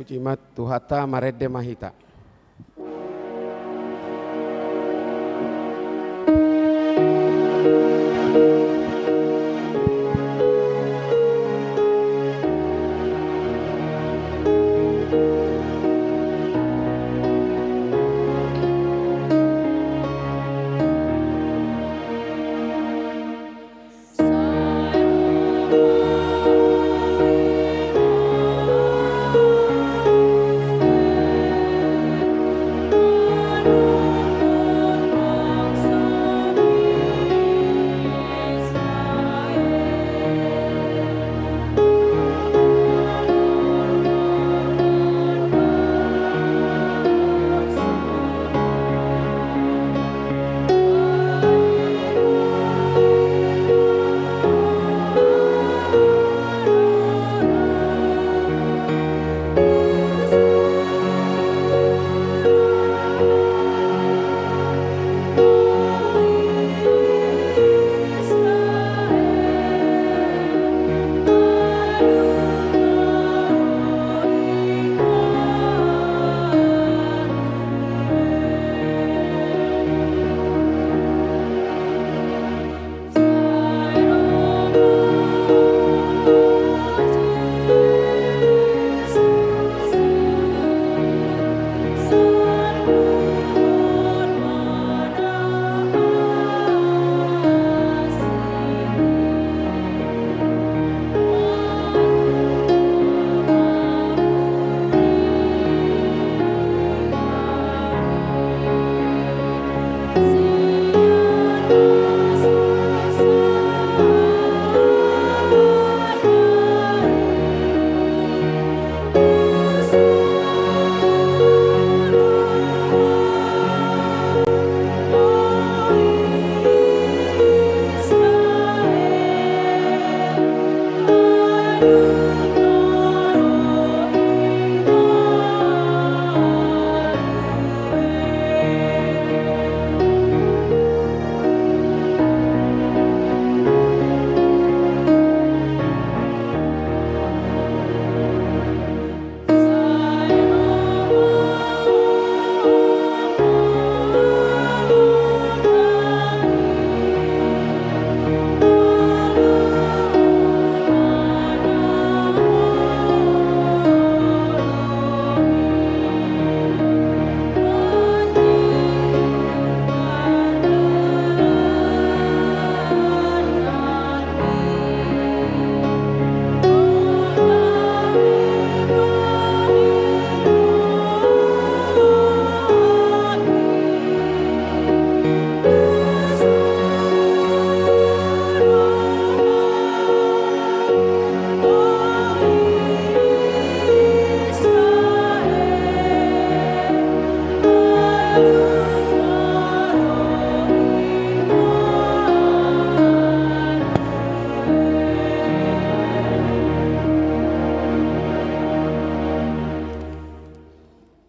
pujimat Tuhata maredde mahita.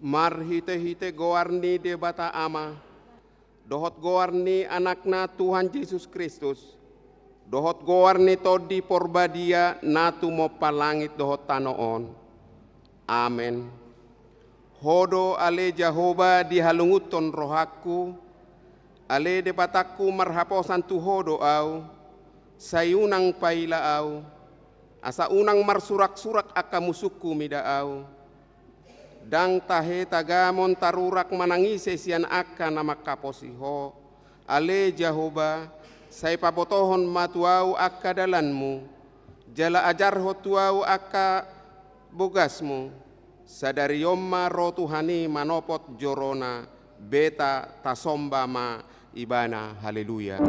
Mar hite-hite goarni de bata ama, dohot goarni anakna Tuhan Yesus Kristus, dohot goarni todi porbadia natu mo palangit dohot tanoon. Amen. Hodo ale Jehovah dihalunguton rohaku, ale de bataku marhaposan tu hodo au, sayunang paila au, asa unang marsurak-surak akamusuku mida au. Dang tahe tagamon tarurak manangise sian aka nama kaposiho, ale Jehovah, say pabotohon matuau aka dalanmu, jala ajarho tuau aka bogasmu, sadari yomma ro Tuhani manopot jorona, beta tasomba ma ibana, haleluya.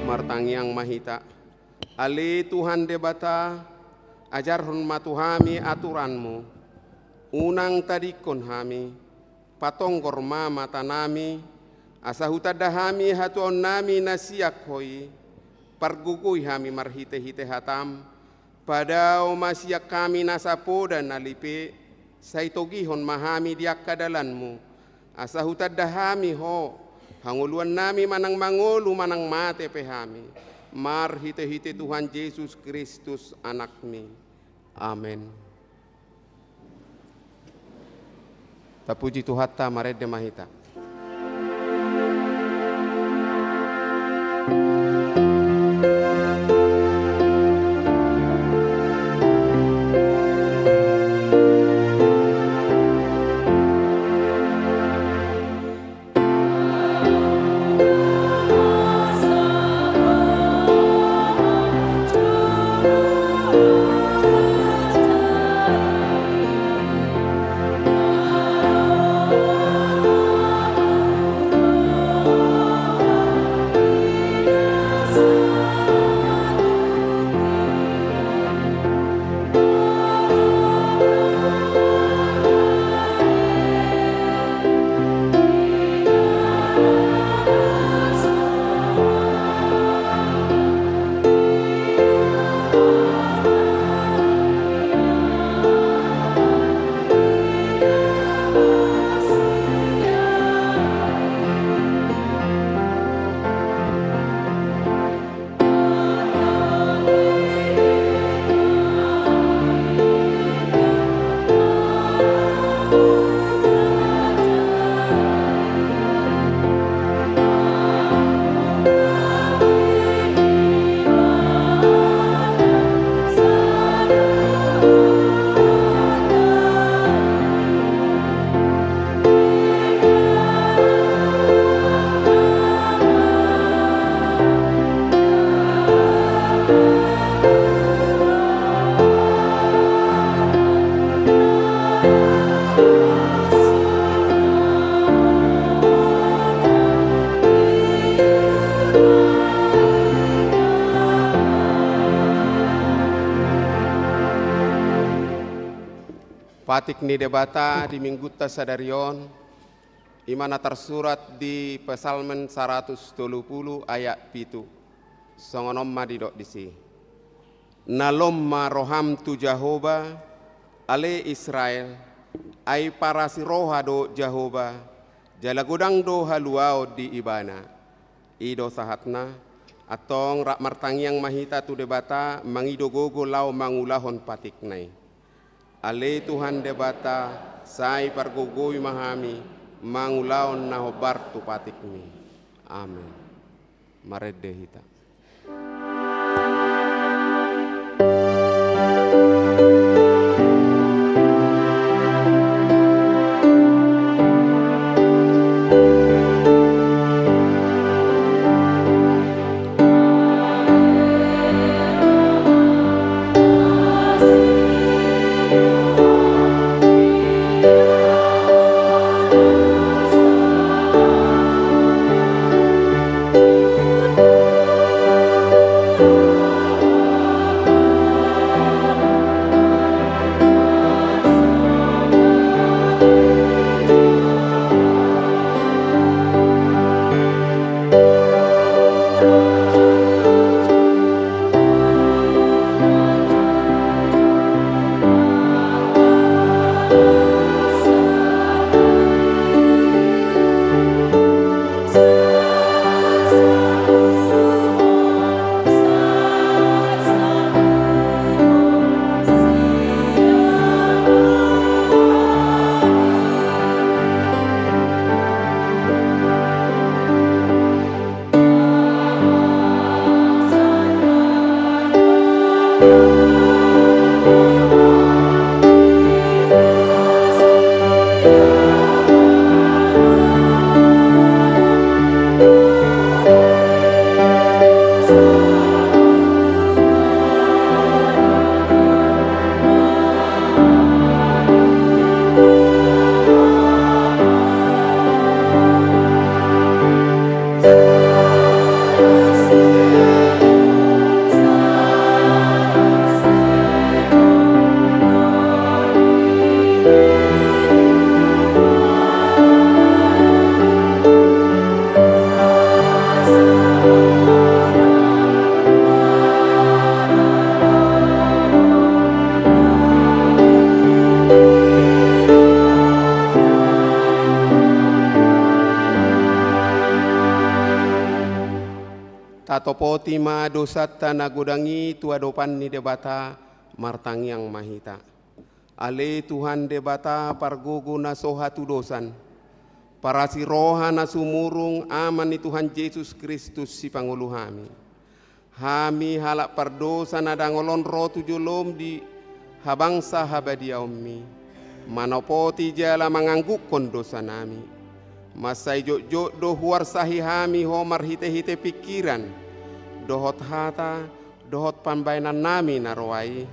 Martangyang mahita, ali Tuhan debata, ajarhon matuhami aturanmu, unang tadikon hami, patonggor mama tanami, asahutadahami hatuon nami nasiak hoi, parguguy hami marhite-hite hatam, pada umasya kami nasapo dan nalipe saitogihon mahami diak kadalanmu asahutad dahami ho hanguluan nami manang mangulu manang mate pehami mar hite Tuhan Yesus Kristus anakmi. Amin. Tapuji Tuhan ta marede mahita. Patik ni debata di minggu tasadarion imana tersurat di Psalmen 130 ayat 7 songonom madidok disi nalomma roham tu Jahoba ale Israel ai parasi roha do Jahoba jala godang do haluao di ibana ido sahatna atong rak martangiang mahita tu debata mangido gogo lau mangulahon patik nai ale Tuhan debata sai pargogoi mahami mangulaon nahobar tu patikmi. Amin. Marede hita. atau poti ma dosata nagodangi tua dopan ni debata martang yang mahita. Ale Tuhan debata pargogo na sohatu dosan. Para si roha na sumurung aman ni Tuhan Yesus Kristus si Pangulo hami. Hami halak pardosa na dangolon rotu jolom di habangsa habadia ommi. Manopoti jala manganggukon dosa nami. Masai jok do huar sahi hami homar hite-hite pikiran. Dohot hata, dohot pambainan nami naroai.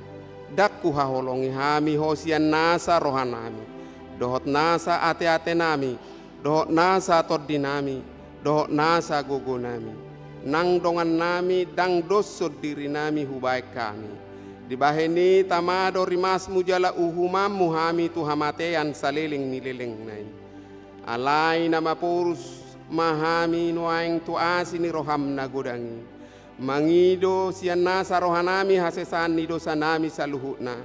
Dakku haholongi hami hosian nasa rohan nami. Dohot nasa ate-ate nami. Dohot nasa toddi nami. Dohot nasa gogo nami. Nang dongan nami dang dosod diri nami hubaik kami. Dibaheni tamado rimas mujala uhumamu hami tuhamatean saliling nilileng nai. Alai nama purus mahami nuaing tuasi ni roham nagodangi. Mangido sian nasa rohanami hasesan ni dosa nami saluhutna.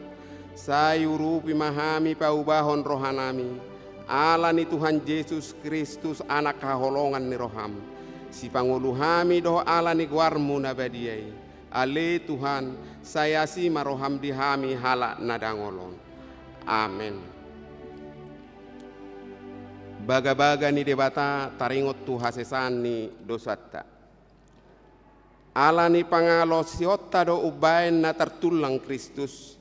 Sayurupi mahami paubahon rohanami. Ala ni Tuhan Yesus Kristus anak kaholongan ni roham. Si Pangulo hami doh ala ni guarmu nabadiai. Ale Tuhan saya si maroham di hami halak nadangolon. Amin. Baga-baga ni debata taringot tu hasesan ni dosata. Ala ni pangalo siota do ubain na tertulang Kristus.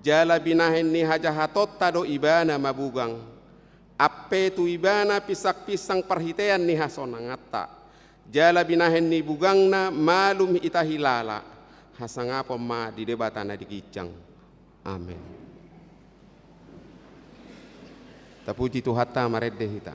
Jala binahen ni hajahatota do ibana mabugang. Ape tu ibana pisak-pisang perhitean ni hasonangata. Jala binahen ni bugang na malum itahilala. Hasangapa ma di debata na digicang. Amin. Tapuji Tuhata maredde hita.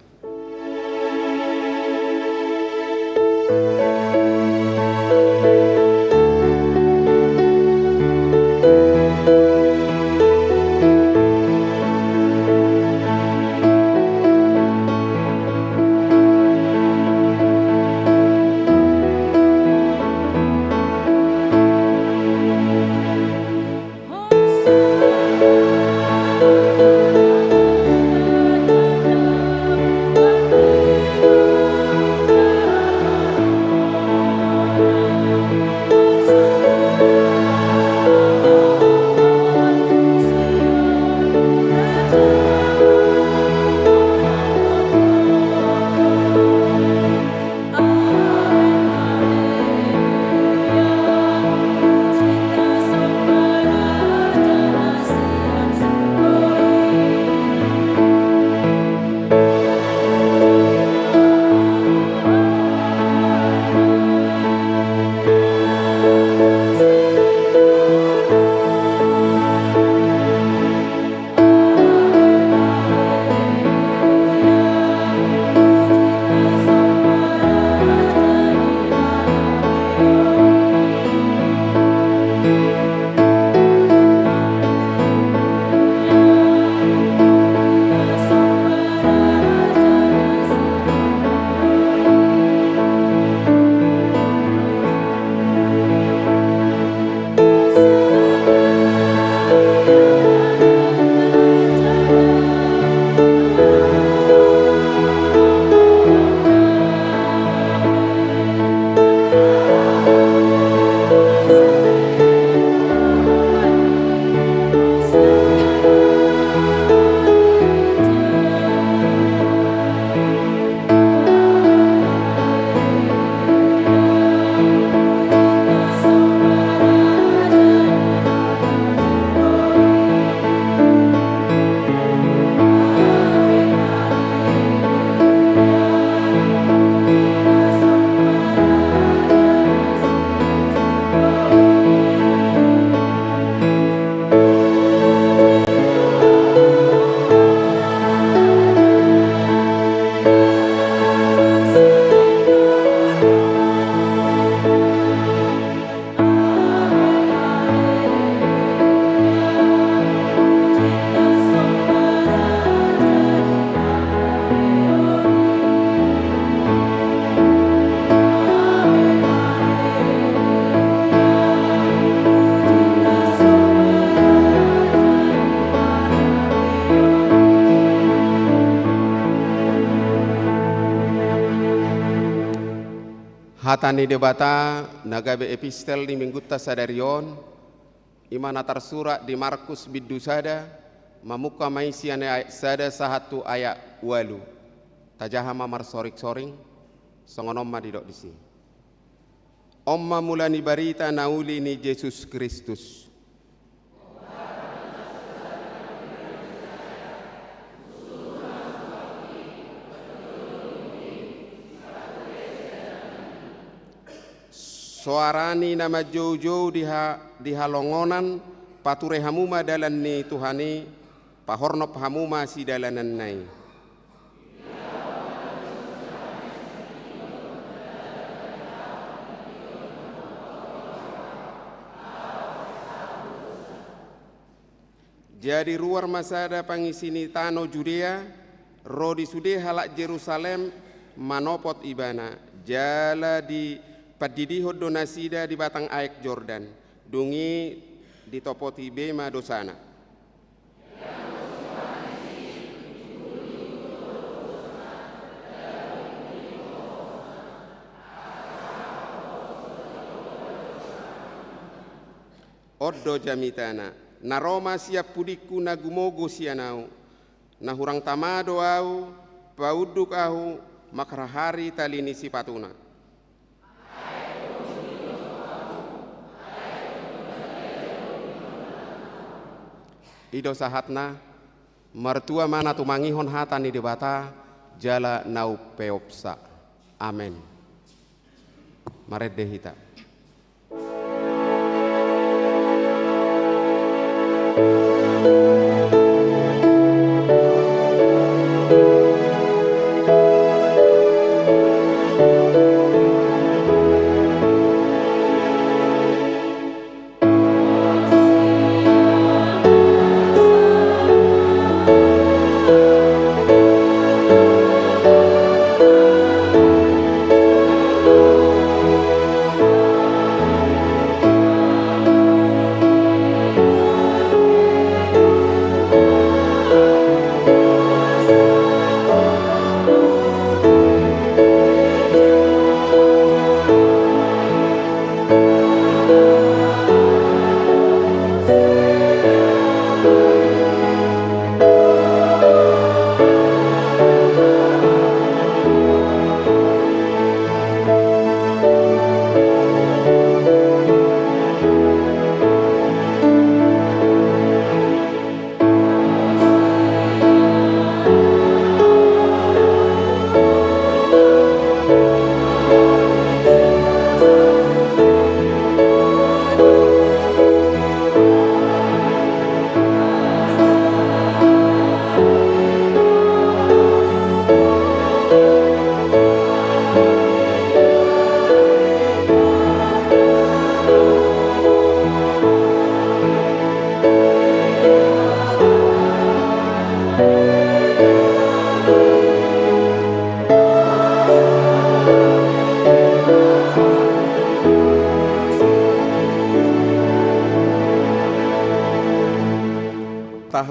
Hatani debata nagabe epistel di minggutta sadarion imana tersurat di Markus biddu sada mamuka maisiane ayat sada sahatu ayat walu tajahama marsorik-soring songonomma didok disi omma mulani barita nauli ni Yesus Kristus soarani nama jauh-jauh di halongonan pature hamuma dalan ni Tuhani pahornop hamuma si dalanan nai jadi ruar masada pangisini tano Judea rodi sude halak Jerusalem manopot ibana jala di padidi donasida di batang aek Jordan dungi di topoti bema dosana oddo jamitana na Roma siap pudiku na gumogo sianau na hurang tamado au pauduk au makrahari talini sipatuna ido sahatna mertua mana tumangihon hatani debata jala nau peopsa amen maret dehita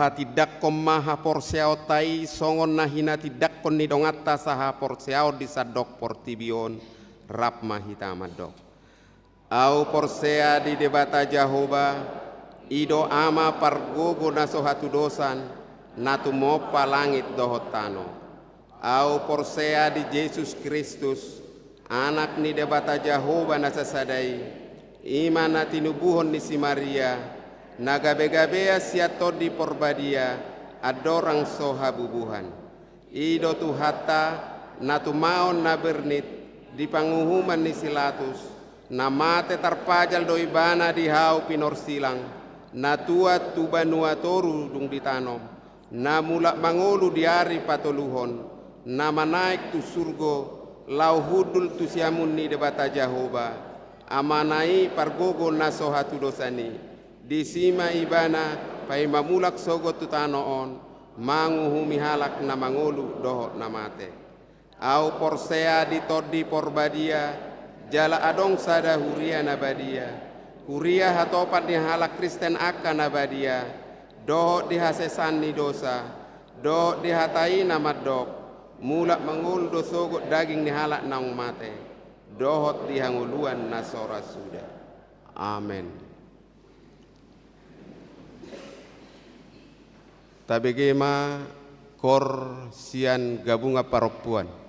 taha tidak maha porseao tai songon nahina tidak kon ni dongatta saha porseao di sadok portibion rap mahita madok au porsea di debata Jahoba ido ama pargogo naso hatu dosan natu mopa langit dohotano au porsea di Yesus Kristus anak ni debata Jahoba nasasadai iman tinubuhon ni si Maria nagabe-gabea siato di porbadia adorang soha bubuhan ido tuhata natu maon na bernit di panguhuman ni silatus na mate tarpajal doi bana di hau pinor silang na tua tubanua toru dung ditanom na mulak mangolu diari patoluhon na manaik tu surgo lau hudul tu siamun ni debata Jahoba amanai pargogo na soha tu dosani di sima ibana pai mamulak sogo tutanoon manguhumi halak na mangolu doho na mate au porsea di todi porbadia jala adong sada huria nabadia huria hatopat ni halak Kristen akan nabadia doho di hasesan ni dosa doho di hatai nama dok mulak mangolu do sogo daging ni halak naung mate dohot di hanguluan nasora sudah. Amin. Tabegema kor sian gabunga paropuan.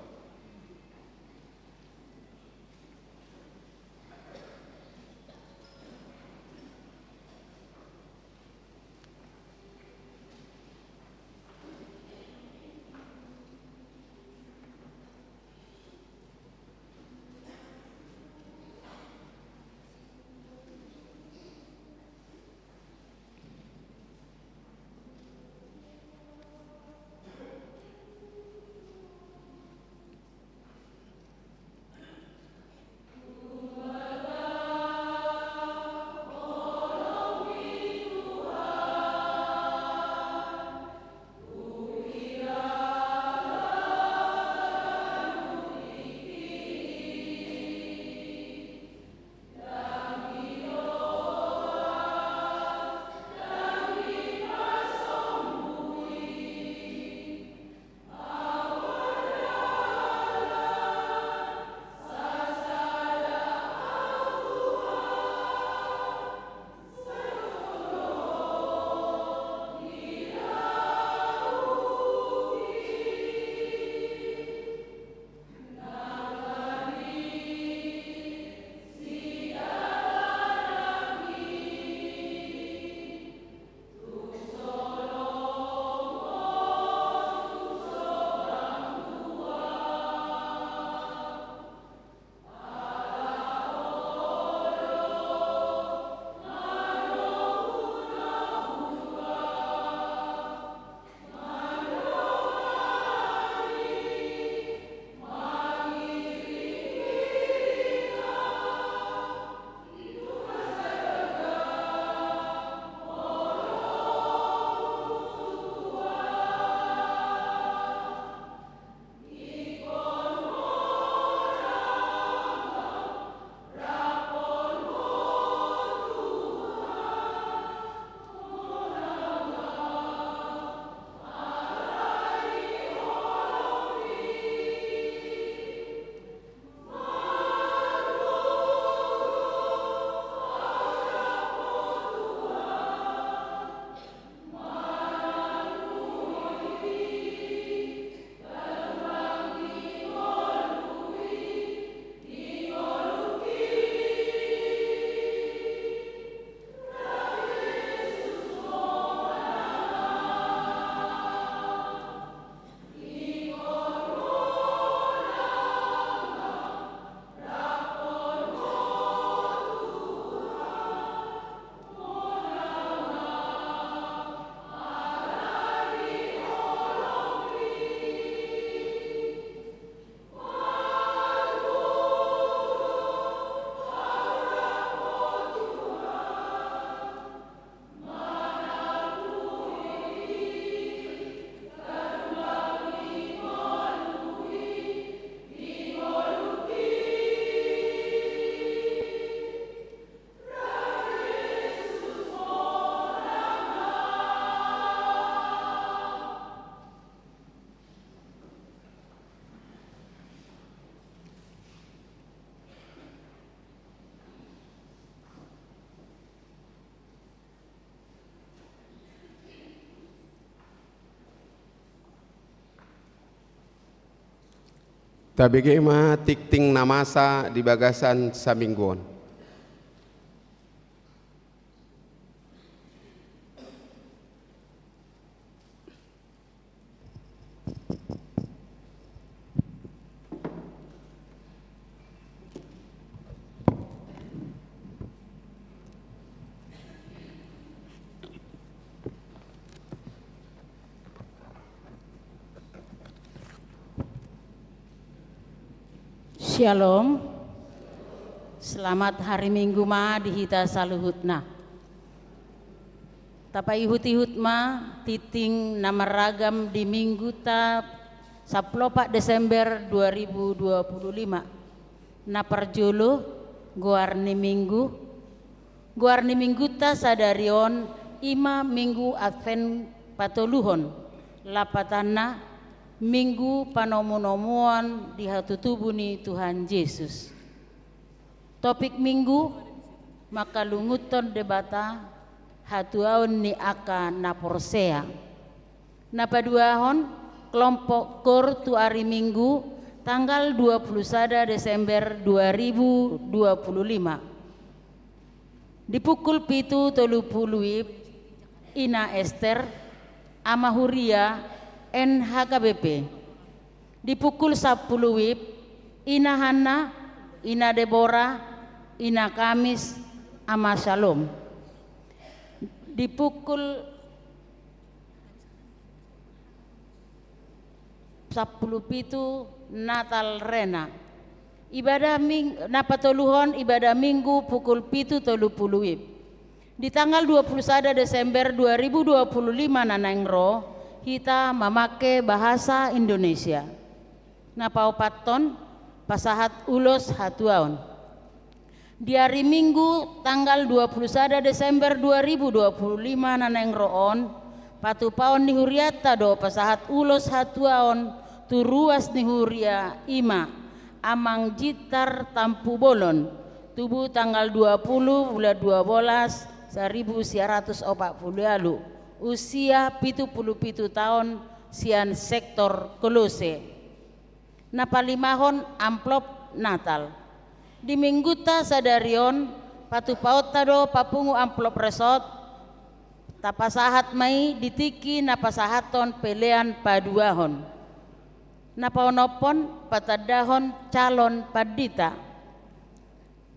Tabegema tikting namasa di bagasan saminggon. Shalom, selamat hari Minggu ma dihita saluhutna. Tapai hut-hut ma titing nama ragam di Minggu ta 14 Desember 2025. Na perjulu guarni Minggu ta sadarion ima Minggu Advent patoluhon lapatana Minggu panomu-nomuan di hatu tubuh ni Tuhan Yesus. Topik minggu makalunguton debata hatuaon ni aka naporsea. Napaduahon kelompok KOR tu hari Minggu tanggal 21 Desember 2025. Di pukul 7.30 Ina Esther Ama Huria NHKBP. Di pukul 10 Ina Hana, Ina Deborah, Ina Kamis, Ama Shalom. Di pukul 10 Natal Rena. Ibadah napatoluhon ibadah minggu pukul 7.30. Di tanggal 21 Desember 2025 nanangro kita memakai bahasa Indonesia. Napaupaton pasahat ulos hatuaon. Di hari Minggu tanggal 21 Desember 2025 nanangroon patupaon ni huriata do pasahat ulos hatuaon turuas ni huria ima amang jitar tampu bolon tubuh tanggal 20 bulan 12 1940 lalu usia 77 tahun sian sektor Kolose. Napalimahon amplop Natal di mingguta sadarion patupaot tado papungu amplop resot tapasahat mai ditiki napasahaton pelean paduahon napaonopon patadahon calon padita.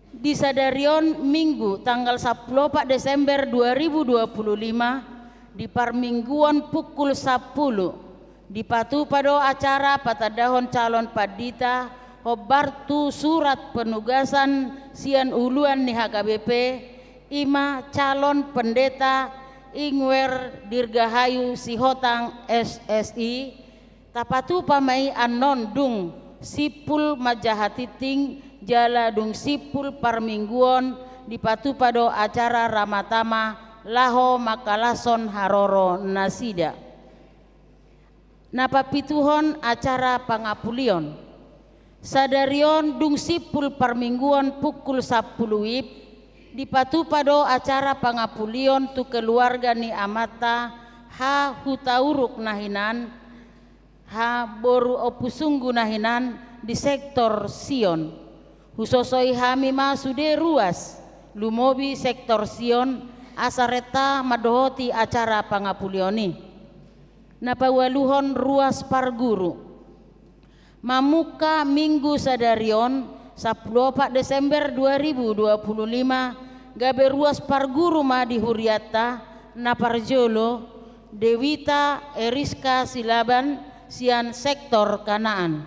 Di sadarion Minggu tanggal 14 Desember 2025 di parmingguan pukul 10 dipatu pada acara patadahon calon padita hobartu surat penugasan sian uluan ni HKBP ima calon pendeta Ingwer Dirgahayu Sihotang SSI tapatu pamai anon dung sipul majahatiting jala dung sipul parmingguon dipatu pada acara ramatama laho makalason haroro nasida. Napapituhon acara pangapulion sadarion dung sipul parmingguon pukul 10 wib dipatu pada acara pangapulion tu keluarga ni amata ha hutauruk nahinan ha boru opusunggu nahinan di sektor Sion husosoi hami masude ruas lumobi sektor Sion asareta madohoti acara pangapulioni napawaluhon ruas parguru mamuka minggu sadarion 14 Desember 2025 gabe ruas parguru ma di Huriata Naparjolo Dewita Eriska Silaban sian sektor Kanaan.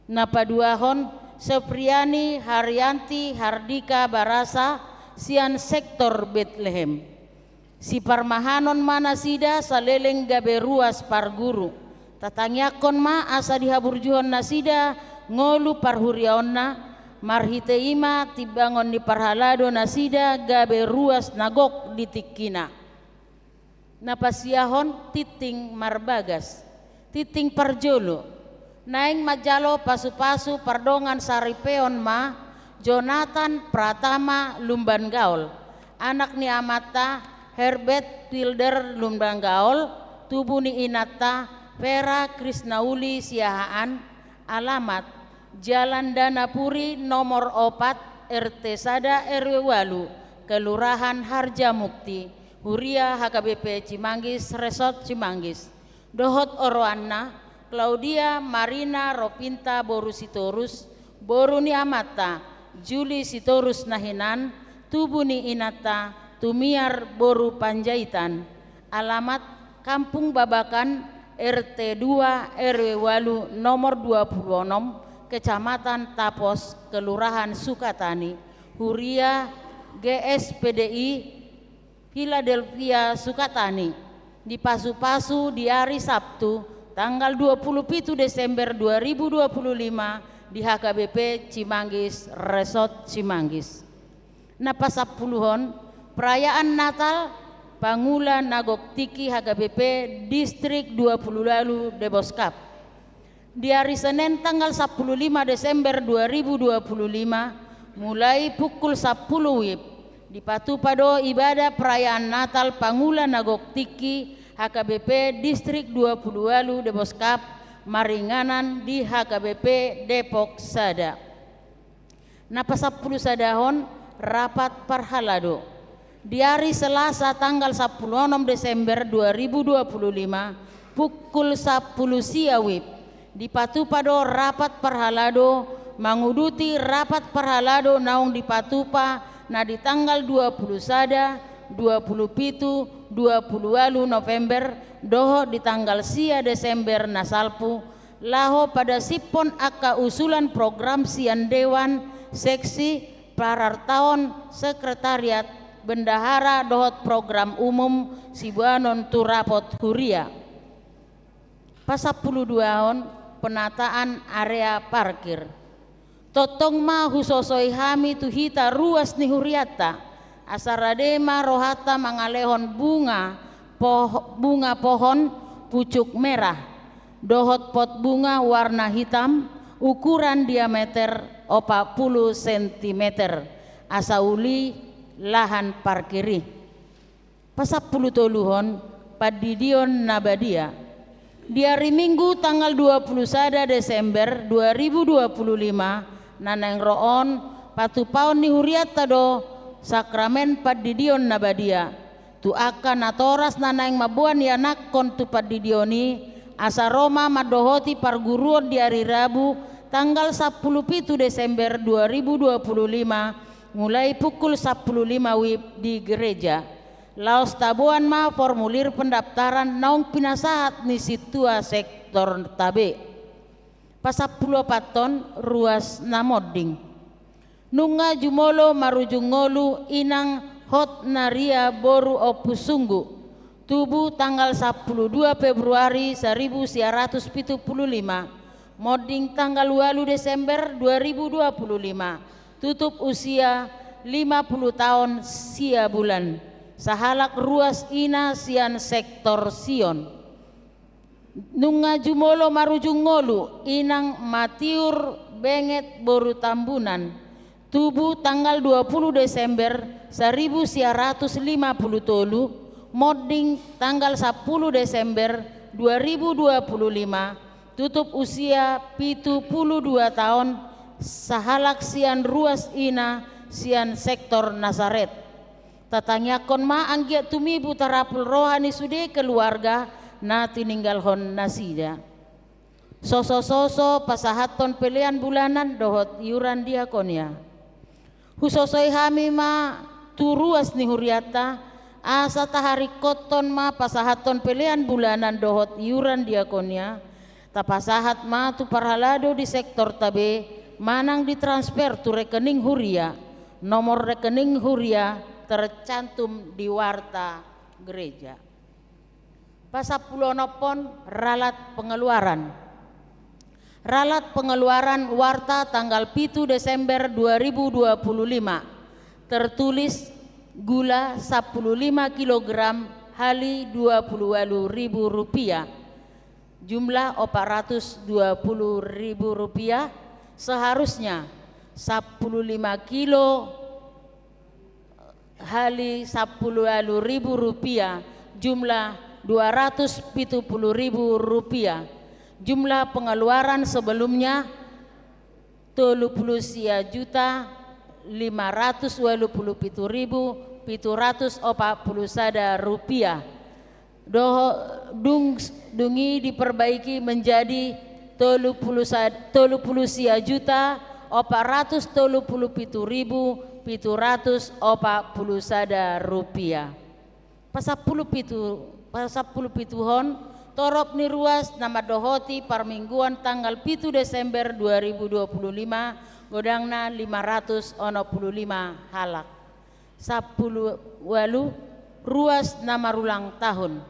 Napaduahon Sepriani Haryanti Hardika Barasa sian sektor Bethlehem. Si parmahanon manasida saleleng gabe ruas parguru. Tatangyakon ma asa dihaburjuhon nasida ngolu parhuriaonna marhite ima tibangon di parhalado nasida gabe ruas nagok ditikina. Napasiahon titing marbagas titing parjolo naing majalo pasu-pasu pardongan saripeon ma Jonathan Pratama Lumban Gaul anak ni amata Herbert Wilder Lumban Gaul tubuh ni inata Vera Krisnauli Siahaan alamat Jalan Danapuri nomor 4 RT Sada RW Walu Kelurahan Harjamukti Huria HKBP Cimanggis Resort Cimanggis Dohot Oroanna Claudia Marina Ropinta Boru Sitorus Boru ni Amata Juli Sitorus Nahinan tubuh ni inata Tumiar Boru Panjaitan alamat Kampung Babakan RT 2 RW Walu nomor 26 Kecamatan Tapos Kelurahan Sukatani Huria GSPDI Philadelphia Sukatani di Pasu-Pasu di hari Sabtu tanggal 27 Desember 2025 di HKBP Cimanggis Resort Cimanggis. Napasapuluhon perayaan Natal Pangula Nagok Tiki HKBP Distrik 20 lalu Deboskap. Di hari Senin tanggal 15 Desember 2025 mulai pukul 10 WIB di Patupado ibadah perayaan Natal Pangula Nagok Tiki HKBP Distrik 20 Walu Deboskap Maringanan di HKBP Depok Sada. Napa 10 sadahon rapat parhalado di hari Selasa tanggal 16 Desember 2025 pukul 10 siawib di Patupado rapat parhalado menguduti rapat parhalado naung di Patupa na di tanggal 20 sada 27 20 November doho di tanggal sia Desember nasalpu laho pada sipon aka usulan program sian dewan seksi parartaon sekretariat bendahara dohot program umum Sibuanon Turapot Huria. Pasapuluduaon penataan area parkir. Totong ma husosoi hami tuhita ruas ni huriata. Asaradema rohata mangalehon bunga pohon pucuk merah. Dohot pot bunga warna hitam ukuran diameter 40 cm. Asauli lahan parkiri. Pasapuluh toluhon Padidion Nabadia. Di hari Minggu tanggal 21 Desember 2025 nanang roon patupaon ni huriata do sakramen Padidion Nabadia tu akan natoras nanang mabuan yanak kon tu Padidioni asa Roma madohoti parguruan di hari Rabu tanggal 17 Desember 2025 mulai pukul 10.05 WIB di gereja. Laos tabuan ma formulir pendaftaran naung pinasahat ni situa sektor tabe. Pasapuluh paton ruas namoding. Nunga jumolo marujung ngolu inang hot naria boru opusunggu. Tubuh tanggal 12 Februari 1975. Moding tanggal 8 Desember 2025. Tutup usia 50 tahun sia bulan. Sahalak ruas ina sian sektor Sion. Nunga jumolo marujung ngolu inang matiur benget boru tambunan. Tubuh tanggal 20 Desember 1950 tolu. Moding tanggal 10 Desember 2025. Tutup usia 72 tahun. Sahalak sian ruas ina sian sektor Nazaret. Tatanyakon ma anggiat tumibu tarapul rohani sude keluarga na tininggalhon nasida. Soso-soso pasahaton pilihan bulanan dohot iuran diakonia. Husosoi hami ma turuas ni huriata asa tahari koton ma pasahaton pilihan bulanan dohot iuran diakonia. Tapasahat ma tu parhalado di sektor tabe manang ditransfer tu rekening huria. Nomor rekening huria tercantum di warta gereja. Pasapulonopon ralat pengeluaran. Ralat pengeluaran warta tanggal 7 Desember 2025. Tertulis gula 15 kg hali 28.000 rupiah. Jumlah 420.000 rupiah. Seharusnya 15 kilo hali 10.000 rupiah, jumlah 270.000 rupiah. Jumlah pengeluaran sebelumnya 30.527.740 rupiah. Dungi diperbaiki menjadi 30.437.740 rupiah. Pasapuluh pituhon torop ni ruas nama dohoti parmingguan tanggal 7 Desember 2025 godangna 565 halak. 10 walu ruas nama ulang tahun.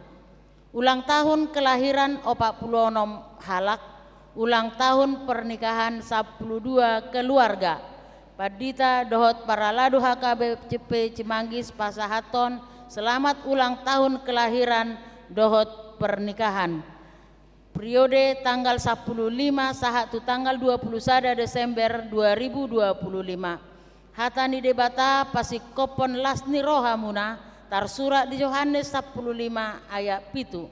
Ulang tahun kelahiran 46 halak. Ulang tahun pernikahan 12 keluarga. Padita dohot paraladu HKBP Cimanggis Pasahaton selamat ulang tahun kelahiran dohot pernikahan. Periode tanggal 15 sahat tanggal 21 Desember 2025. hatani debata pasikopon lasni rohamuna tarsurat di Yohanes 15 ayat pitu.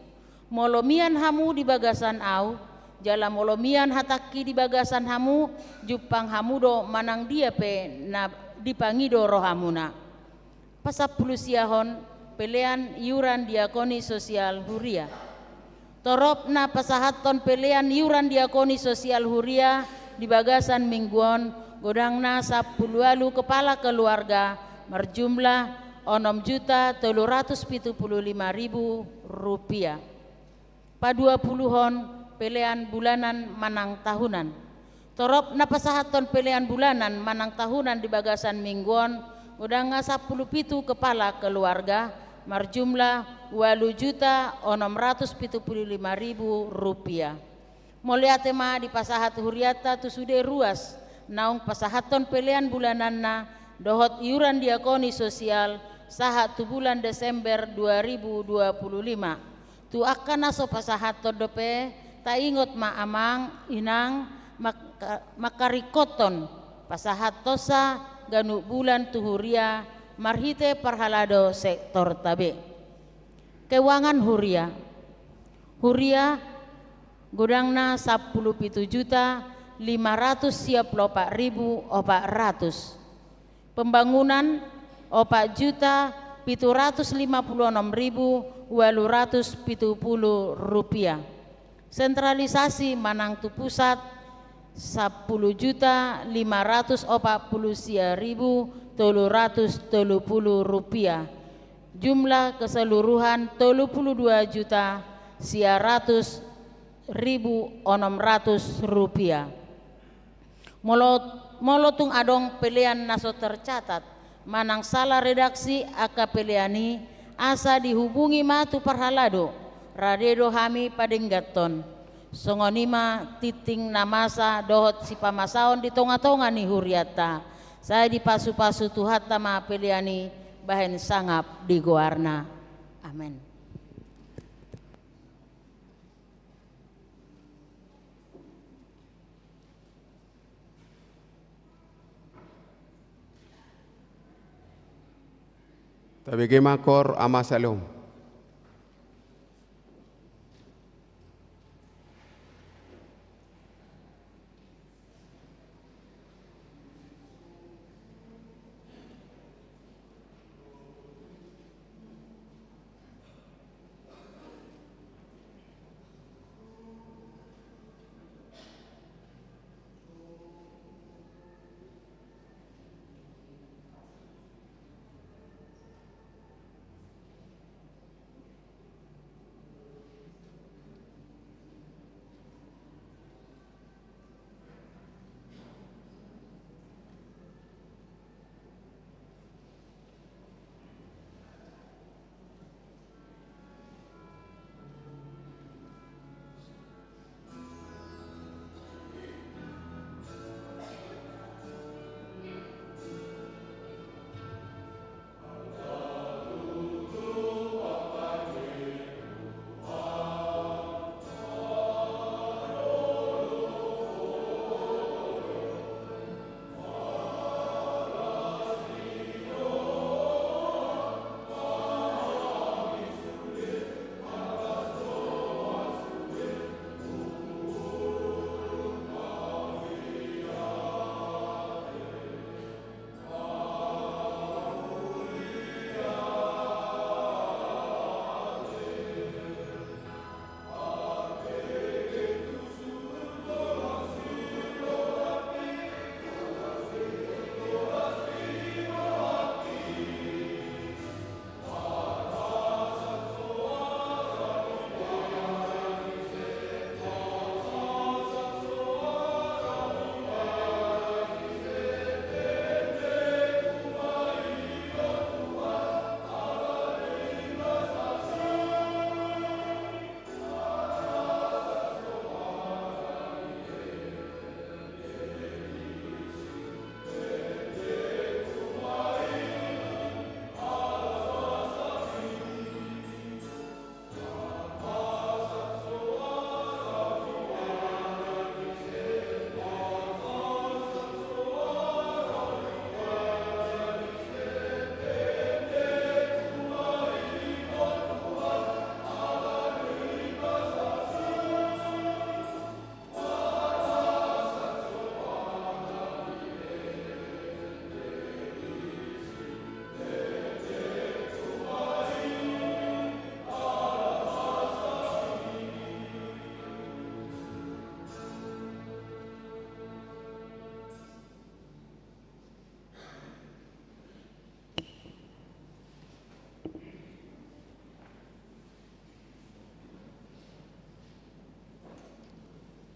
Molomian hamu di bagasan au, jala molomian hataki di bagasan hamu, jupang hamudo manang dia pe na dipangido rohamuna. Pasapulu siahon pelean iuran diakoni sosial huria. Torop na pasahaton pelean iuran diakoni sosial huria di bagasan mingguan godangna 10 kepala keluarga berjumlah 6.375.000 rupiah. Pa 20-hon pelean bulanan manang tahunan. Torop na pasahaton pelean bulanan manang tahunan di bagasan mingguan godangna 10 kepala keluarga berjumlah 8.675.000 rupiah. Moliate ma di pasahat huriata tu sude ruas naung pasahaton pelean bulananna dohot iuran diakoni sosial sahat tu bulan Desember 2025 tu akan aso pasahaton dope ta ingot ma amang inang makarikoton pasahatosa ganu bulan tu huria marhite parhalado sektor tabe. Keuangan huria godangna 10.554.400. Pembangunan 4.756.870 rupiah. Sentralisasi manang tu pusat 10.540.330 rupiah. Jumlah keseluruhan 32.100.600 rupiah. Molotung adong pelean naso tercatat manang salah redaksi aka peleani asa dihubungi matu parhalado radedo hami padenggaton songonima titing namasa dohot si pamasaon di tonga-tonga ni huriata saya dipasu-pasu tuhata ma peleani bahen sangap di goarna. Amin. Tabege makor amasalom.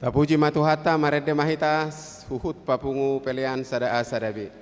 Tapuji matuhata marede mahita huhut papungu pelian sada sadabi.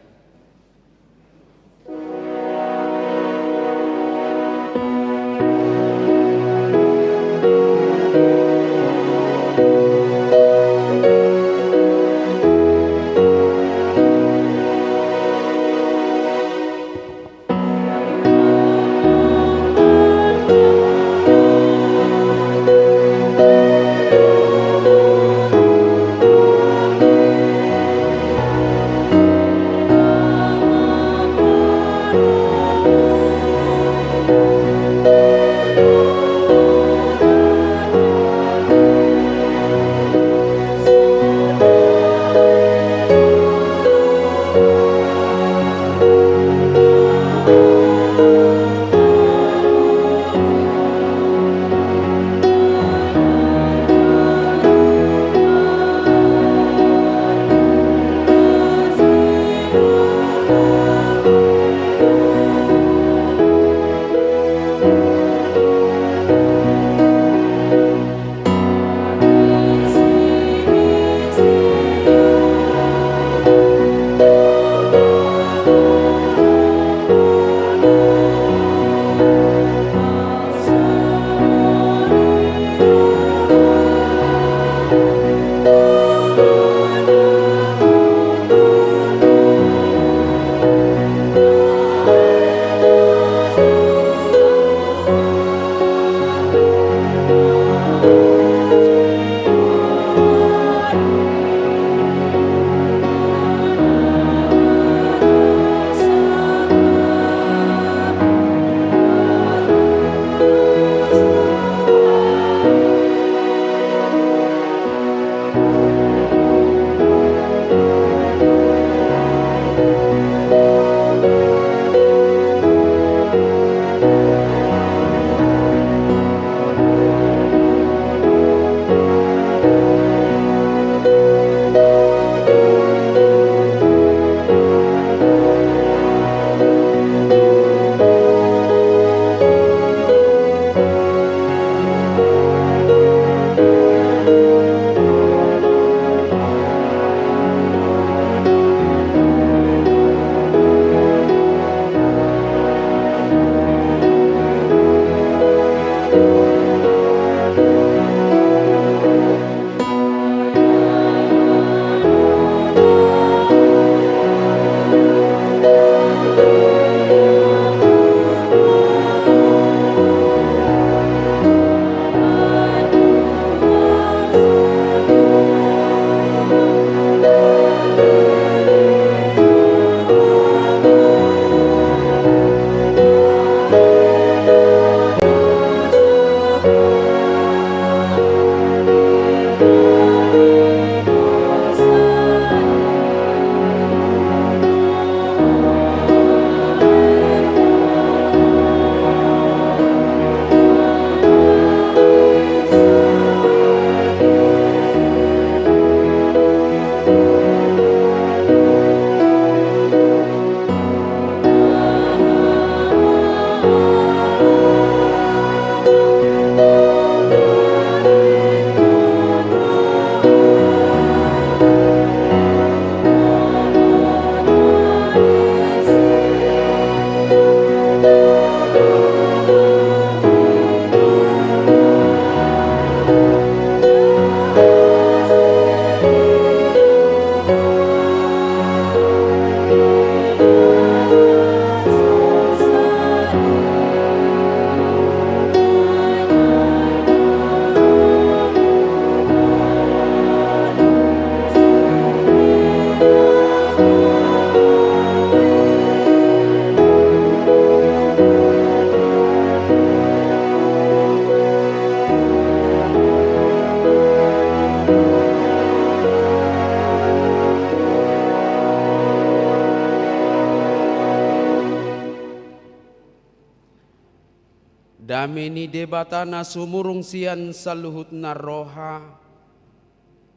Dameni debatana sumurung sian saluhut naroha,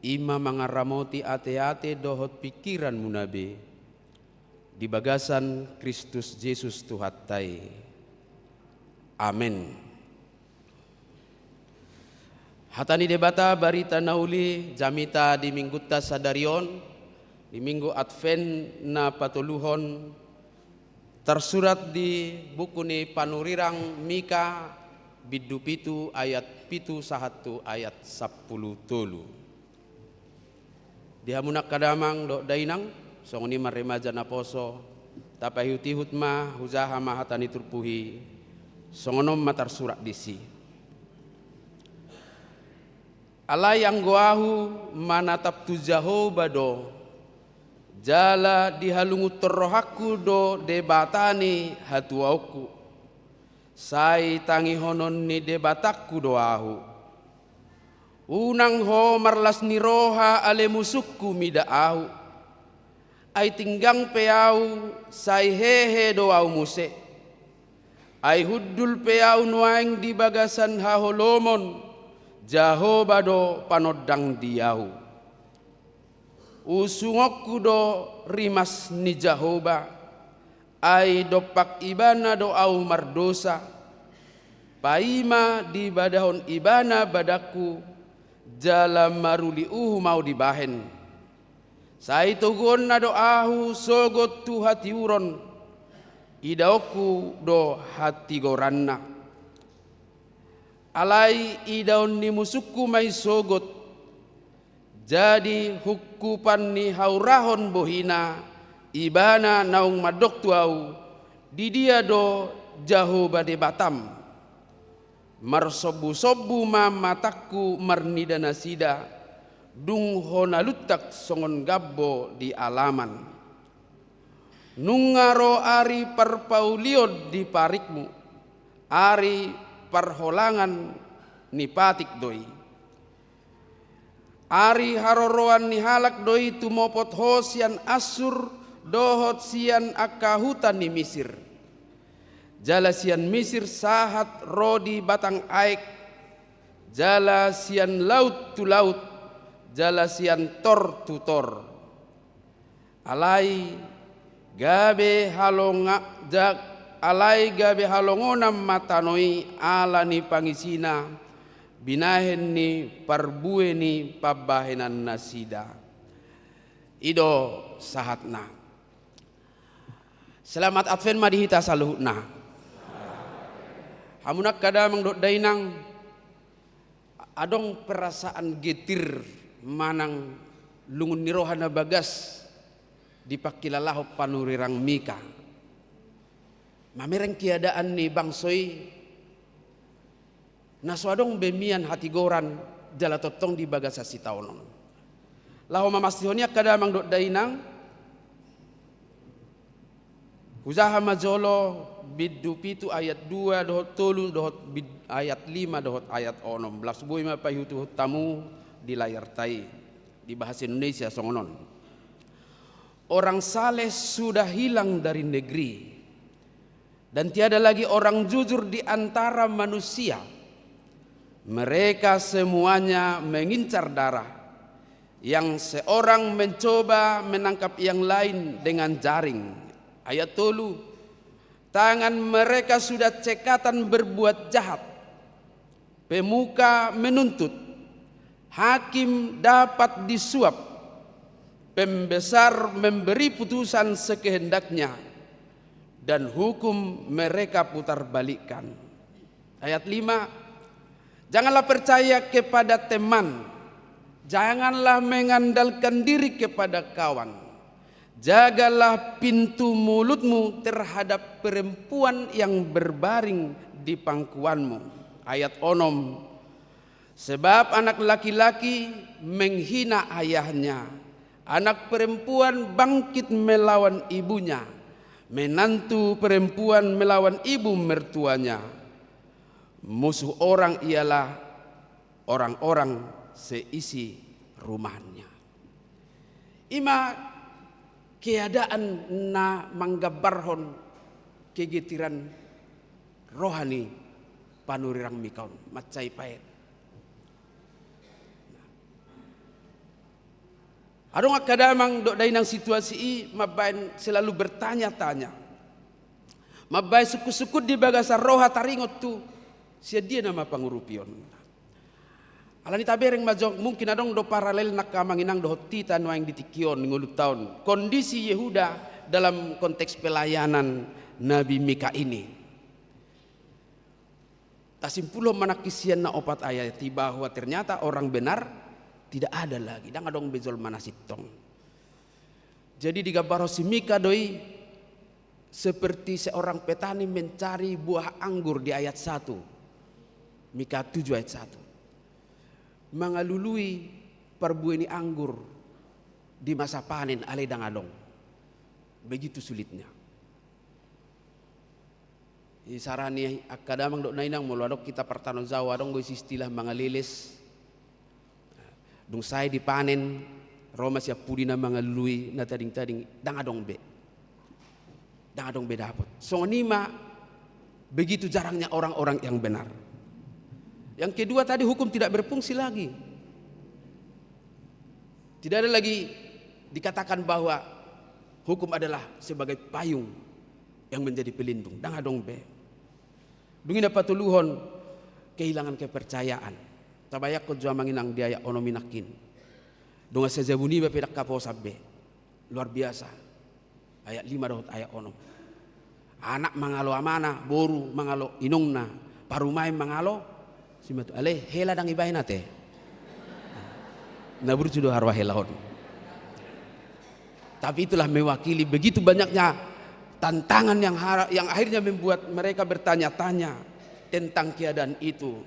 ima mangaramoti ate-ate dohot pikiran munabe, di bagasan Kristus Yesus Tuhattai. Amin. Hatani debata barita nauli jamita di minggutta sadarion di minggu Advent na patuluhon tersurat di buku ni Panurirang Mika biddu pitu ayat pitu sahatu ayat 10 tolu. Dihamunak kadamang do dainang songoni maremaja na poso tapahutihut ma huzaha mahatani turpuhi songonom matar surat disi. Alai yang goahu manatap tu Jehovah do jala dihalungu terrohaku do debatani hatuauku sai tangi honon ni debatakku doahu unang ho marlas ni roha ale musukku midaahu ai tinggang peau sai hehe doau muse ai huddul peau nuaing di bagasan haholomon Jehovah do panodang diau usungokku do rimas ni Jehovah ai dopak ibana do au mardosa paima di badahon ibana badaku jalam maruli mau dibahen sai togon na do ahu sogot tu hati uron idaoku do hati goranna alai idaon ni musukku mai sogot jadi hukupan ni haurahon bohina ibana naung madok tuau di dia do Jehovah de batam marsobu-sobu ma mataku marnida nasida dung honalutak songon gabbo di alaman nungaro ari perpauliod di parikmu ari perholangan ni patik doi ari haroroan ni halak doi tumopot hosian asur dohot sian akahutan ni Misir jala sian Misir sahat rodi batang aik jala sian laut tu laut jala sian tor tu tor alai gabe halongonam matanoi ala ni pangisina binahen ni parbue ni pabahenan nasida ido sahatna. Selamat Advent madihita saluhutna. Hamunak kadamang dot dainang adong perasaan getir manang lungun nirohana bagas dipakilalahu Panurirang Mika. Mamereng kiadaan ni bangsoi naswadong bemian hati goran jala totong di bagasa sitaunon. Lahu mamastihonia kadamang dot dainang uzaha majolo biddu pitu ayat 2 dohot tolu dohot ayat 5 dohot ayat 16 bui ma pahutu tamu di layar tai di bahasa Indonesia songonon. Orang saleh sudah hilang dari negeri dan tiada lagi orang jujur di antara manusia. Mereka semuanya mengincar darah. Yang seorang mencoba menangkap yang lain dengan jaring. Ayat 3. Tangan mereka sudah cekatan berbuat jahat. Pemuka menuntut. Hakim dapat disuap. Pembesar memberi putusan sekehendaknya. Dan hukum mereka putar balikkan. Ayat 5. Janganlah percaya kepada teman. Janganlah mengandalkan diri kepada kawan. Jagalah pintu mulutmu terhadap perempuan yang berbaring di pangkuanmu. Ayat 6. Sebab anak laki-laki menghina ayahnya. Anak perempuan bangkit melawan ibunya. Menantu perempuan melawan ibu mertuanya. Musuh orang ialah orang-orang seisi rumahnya. Ima keadaan na manggabarhon kegetiran rohani Panurirang Mikaon macai paet. Adong akadamang dok dainang situasi i mabain selalu bertanya-tanya. Mabai suku-suku di bagasa roha taringot tu sia dia nama pangurupion. Alani tabereng majok mungkin adong do paralel nak kamanginang do tita no yang ditikion ngulut tahun. Kondisi Yehuda dalam konteks pelayanan Nabi Mika ini. Tasimpulo manakisian na opat ayat bahwa ternyata orang benar tidak ada lagi. Dan adong bezol manasitong. Jadi digambar si Mika doi seperti seorang petani mencari buah anggur di ayat 1. Mika 7 ayat 1. Mengalului perbueni anggur di masa panen ale dangadong. Begitu sulitnya. Sarani akadamang dok nainang muladok kita pertano Jawa dong gois istilah mangalilis. Dung saya dipanen Roma siap pudina mengalului na tading-tading dangadong be. Dangadong be dapat. Sonima begitu jarangnya orang-orang yang benar. Yang kedua tadi hukum tidak berfungsi lagi. Tidak ada lagi dikatakan bahwa hukum adalah sebagai payung yang menjadi pelindung. Dan adong be. Dungin dapat tuluhon kehilangan kepercayaan. Tabayak ko jua manginang diaya ono minakin. Dunga sejabuni be pedak kapo sabbe. Luar biasa. Ayat 5 dahut ayat ono. Anak mangalo amana, boru mangalo inungna, parumai mangalo simatu ale hela dang ibahin ate. Nabur sudah harwa helahon. Tapi itulah mewakili begitu banyaknya tantangan yang akhirnya membuat mereka bertanya-tanya tentang keadaan itu.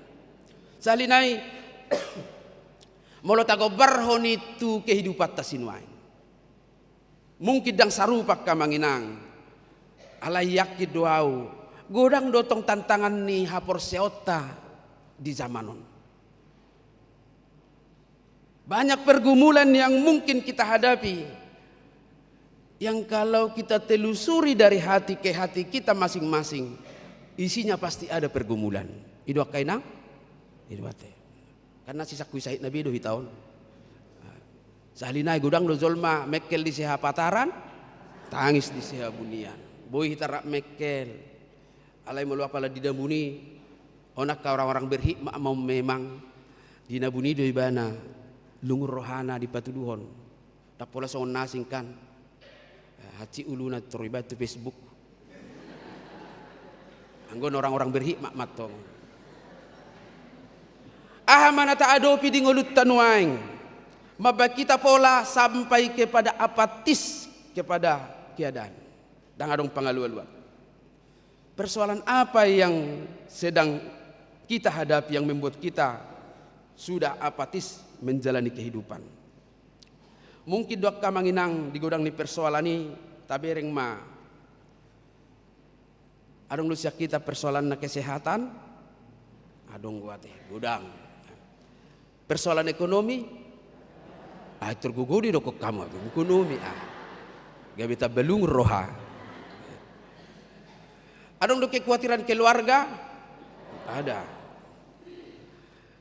Salinai molotago barhon itu kehidupan tasinwain. Mungkin dang sarupak kamanginang. Alai yakid doau. Godang dotong tantangan ni hapor seota di zamanon. Banyak pergumulan yang mungkin kita hadapi. Yang kalau kita telusuri dari hati ke hati kita masing-masing, isinya pasti ada pergumulan. Idu akainang? Idu ate. Karena sisa kuisait Nabi do hitaon. Salinai gudang do zolma mekel di seha pataran, tangis di seha bunian. Boy hitarak mekel. Alai melu apala didambuni. Onak ka orang-orang berhikmah mau memang dinabuni do ibana lungur rohana di patuduhon. Tak pola soon nasingkan. Haci uluna teribat di Facebook. Anggon orang-orang berhikmah matong. Mana tak adopi di ngolut tanuaing. Maba kita pola sampai kepada apatis kepada keadaan. Dan adong pangaluan-luan. Persoalan apa yang sedang kita hadapi yang membuat kita sudah apatis menjalani kehidupan. Mungkin dok kamanginang di godang ni persoalan ini tabereng ma. Adong lusia kita persoalan na kesehatan. Adong gua teh godang. Persoalan ekonomi. Terguguri dok kamu ekonomi Gabita belung roha. Adong dok kekhawatiran keluarga. Ada.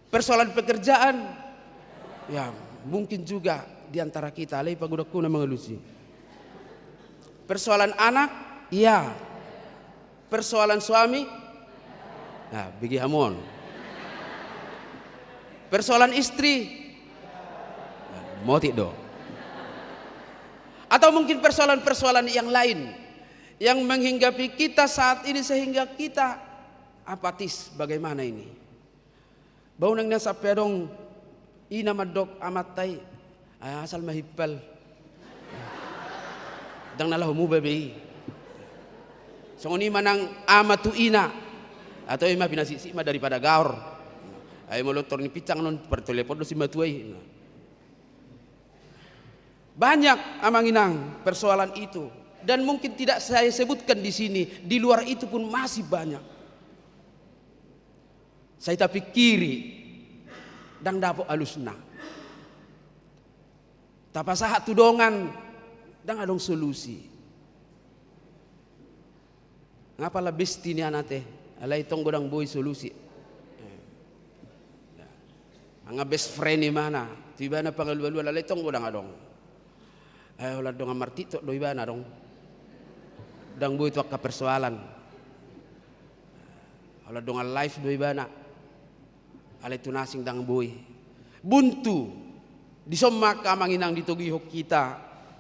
Persoalan pekerjaan, ya mungkin juga di antara kita alai pagudaku na mengelusi. Persoalan anak, iya. Persoalan suami, nah bagi hamon. Persoalan istri, nah, motik do. Atau mungkin persoalan-persoalan yang lain yang menghinggapi kita saat ini sehingga kita apatis. Bagaimana ini? Bau nang nasa pedong ina madok amatay asal mahipal. Dang nalahu mo baby. So ni manang amatu ina atau ima pinasisi ma daripada gaor. Ay molotor ni picang non per telepon do si matuay. Banyak amanginang persoalan itu dan mungkin tidak saya sebutkan di sini, di luar itu pun masih banyak. Saya tapi kiri dan dapo alusna. Tapasahat tudongan dan adong solusi. Ngapa lah besti ni anate? Alai tong godang boy solusi. Anga best friend ni mana? Tiba na pangaluan-luan alai tong godang adong. Olah dong amartito do iba na dong. Dang boy tuak ka persoalan. Olah dong live do iba na. Alay tunasing dang boy. buntu di somma kamanginang ditugihok kita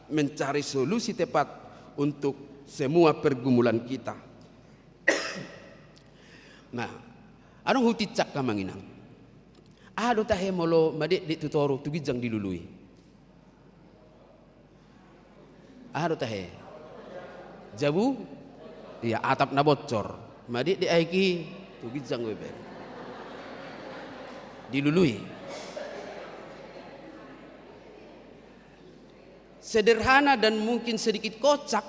mencari solusi tepat untuk semua pergumulan kita. Nah, anong hutitsak kamanginang? Ado tahe molo madik di tutoro tugijang dilului. Ado tahe. Jabu, iya atap na bocor. Madik di aiki tugijang weber. Dilului. Sederhana dan mungkin sedikit kocak,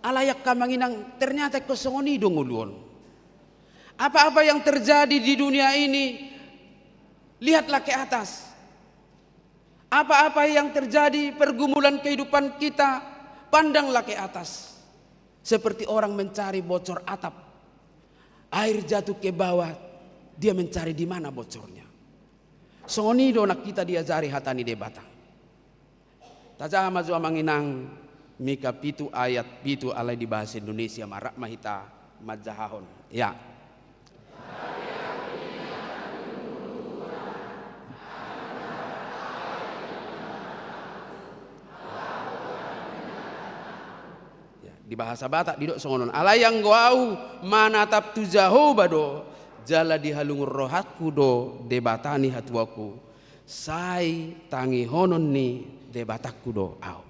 alayak kamanginang ternyata kosongoni donguluon. Apa-apa yang terjadi di dunia ini, lihatlah ke atas. Apa-apa yang terjadi pergumulan kehidupan kita, pandanglah ke atas. Seperti orang mencari bocor atap. Air jatuh ke bawah, dia mencari di mana bocornya. Songoni donak kita diajari hatani debata. Taja maju manginang mika pitu ayat pitu alai di bahasa Indonesia marak mahita majahahon. Ya. Di bahasa Batak didok songonon alayang goau manatap tu Jehovah do jala dihalungur rohatku do debatani hatuaku sai tangi honon ni debatakku do au.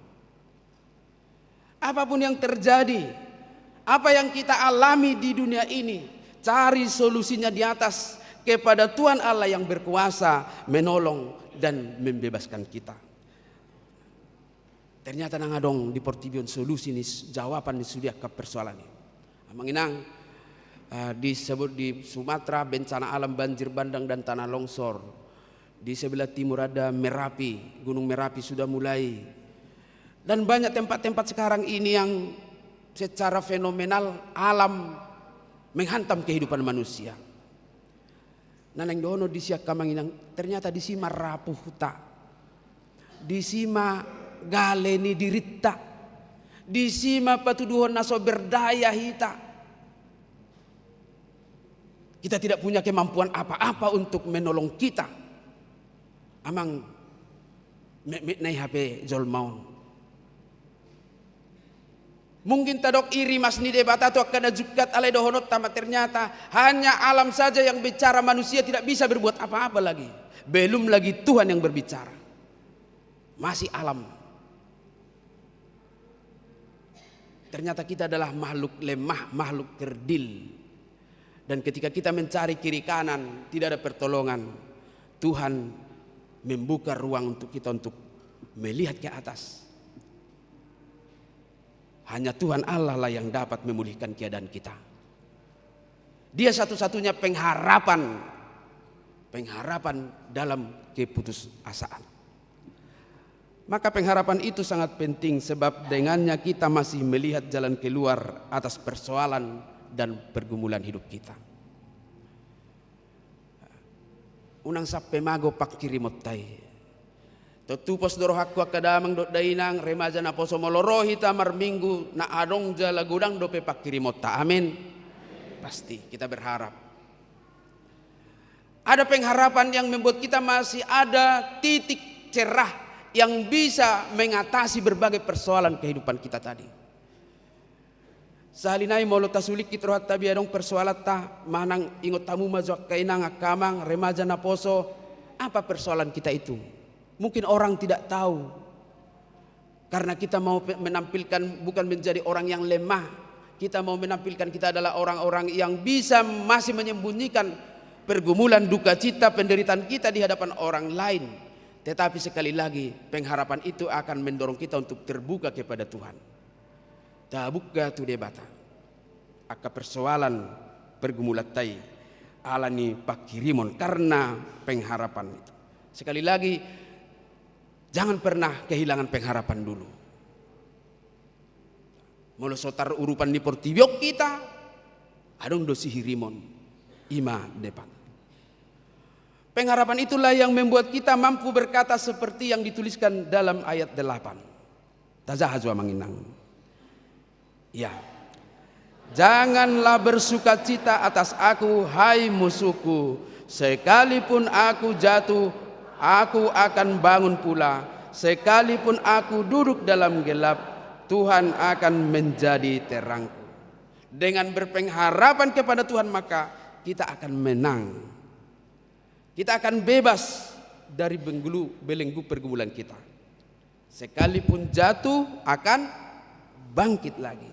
Apapun yang terjadi, apa yang kita alami di dunia ini, cari solusinya di atas kepada Tuhan Allah yang berkuasa menolong dan membebaskan kita. Ternyata nangadong di Portibion solusi ini jawaban sudah ke persoalan ini. Manginang disebut di Sumatera bencana alam banjir bandang dan tanah longsor. Di sebelah timur ada Merapi, Gunung Merapi sudah mulai. Dan banyak tempat-tempat sekarang ini yang secara fenomenal alam menghantam kehidupan manusia. Naneng dono di siak kamanginang ternyata di sima rapuh huta. Di sima galeni dirita, di sima patuduhon naso berdaya hita. Kita tidak punya kemampuan apa-apa untuk menolong kita. Amang naik HP Zolmaun. Mungkin tadok iri mas ni debata tu akan ajukat alai dohonot tamat ternyata hanya alam saja yang bicara, manusia tidak bisa berbuat apa-apa lagi. Belum lagi Tuhan yang berbicara. Masih alam. Ternyata kita adalah makhluk lemah, makhluk kerdil. Dan ketika kita mencari kiri kanan, tidak ada pertolongan. Tuhan membuka ruang untuk kita untuk melihat ke atas. Hanya Tuhan Allah lah yang dapat memulihkan keadaan kita. Dia satu-satunya pengharapan dalam keputusasaan. Maka pengharapan itu sangat penting sebab dengannya kita masih melihat jalan keluar atas persoalan dan pergumulan hidup kita. Unang sappe mago pak kirimottai. Tutupos dorohakku akadamang dot dainang remaja na poso molorohi tamar minggu na adong jala gudang dope pak kirimota. Amin. Pasti kita berharap. Ada pengharapan yang membuat kita masih ada titik cerah yang bisa mengatasi berbagai persoalan kehidupan kita tadi. Sahalinai molo tasulik kitrohat tabi adong persoalan ta manang ingot tamu majok kainang akamang remaja na poso. Apa persoalan kita itu? Mungkin orang tidak tahu. Karena kita mau menampilkan bukan menjadi orang yang lemah. Kita mau menampilkan kita adalah orang-orang yang bisa masih menyembunyikan pergumulan, duka cita, penderitaan kita di hadapan orang lain. Tetapi sekali lagi pengharapan itu akan mendorong kita untuk terbuka kepada Tuhan. Tabuka tu debata. Aka persoalan pergumulatay alani pakirimon karena pengharapan itu. Sekali lagi jangan pernah kehilangan pengharapan dulu. Molosotar urupan di portibiok kita adong dosi hirimon ima depan. Pengharapan itulah yang membuat kita mampu berkata seperti yang dituliskan dalam ayat 8. Tazahazwa manginang. Ya. Janganlah bersuka cita atas aku, hai musuhku. Sekalipun aku jatuh, aku akan bangun pula. Sekalipun aku duduk dalam gelap, Tuhan akan menjadi terangku. Dengan berpengharapan kepada Tuhan, maka kita akan menang. Kita akan bebas dari belenggu pergumulan kita. Sekalipun jatuh, akan bangkit lagi.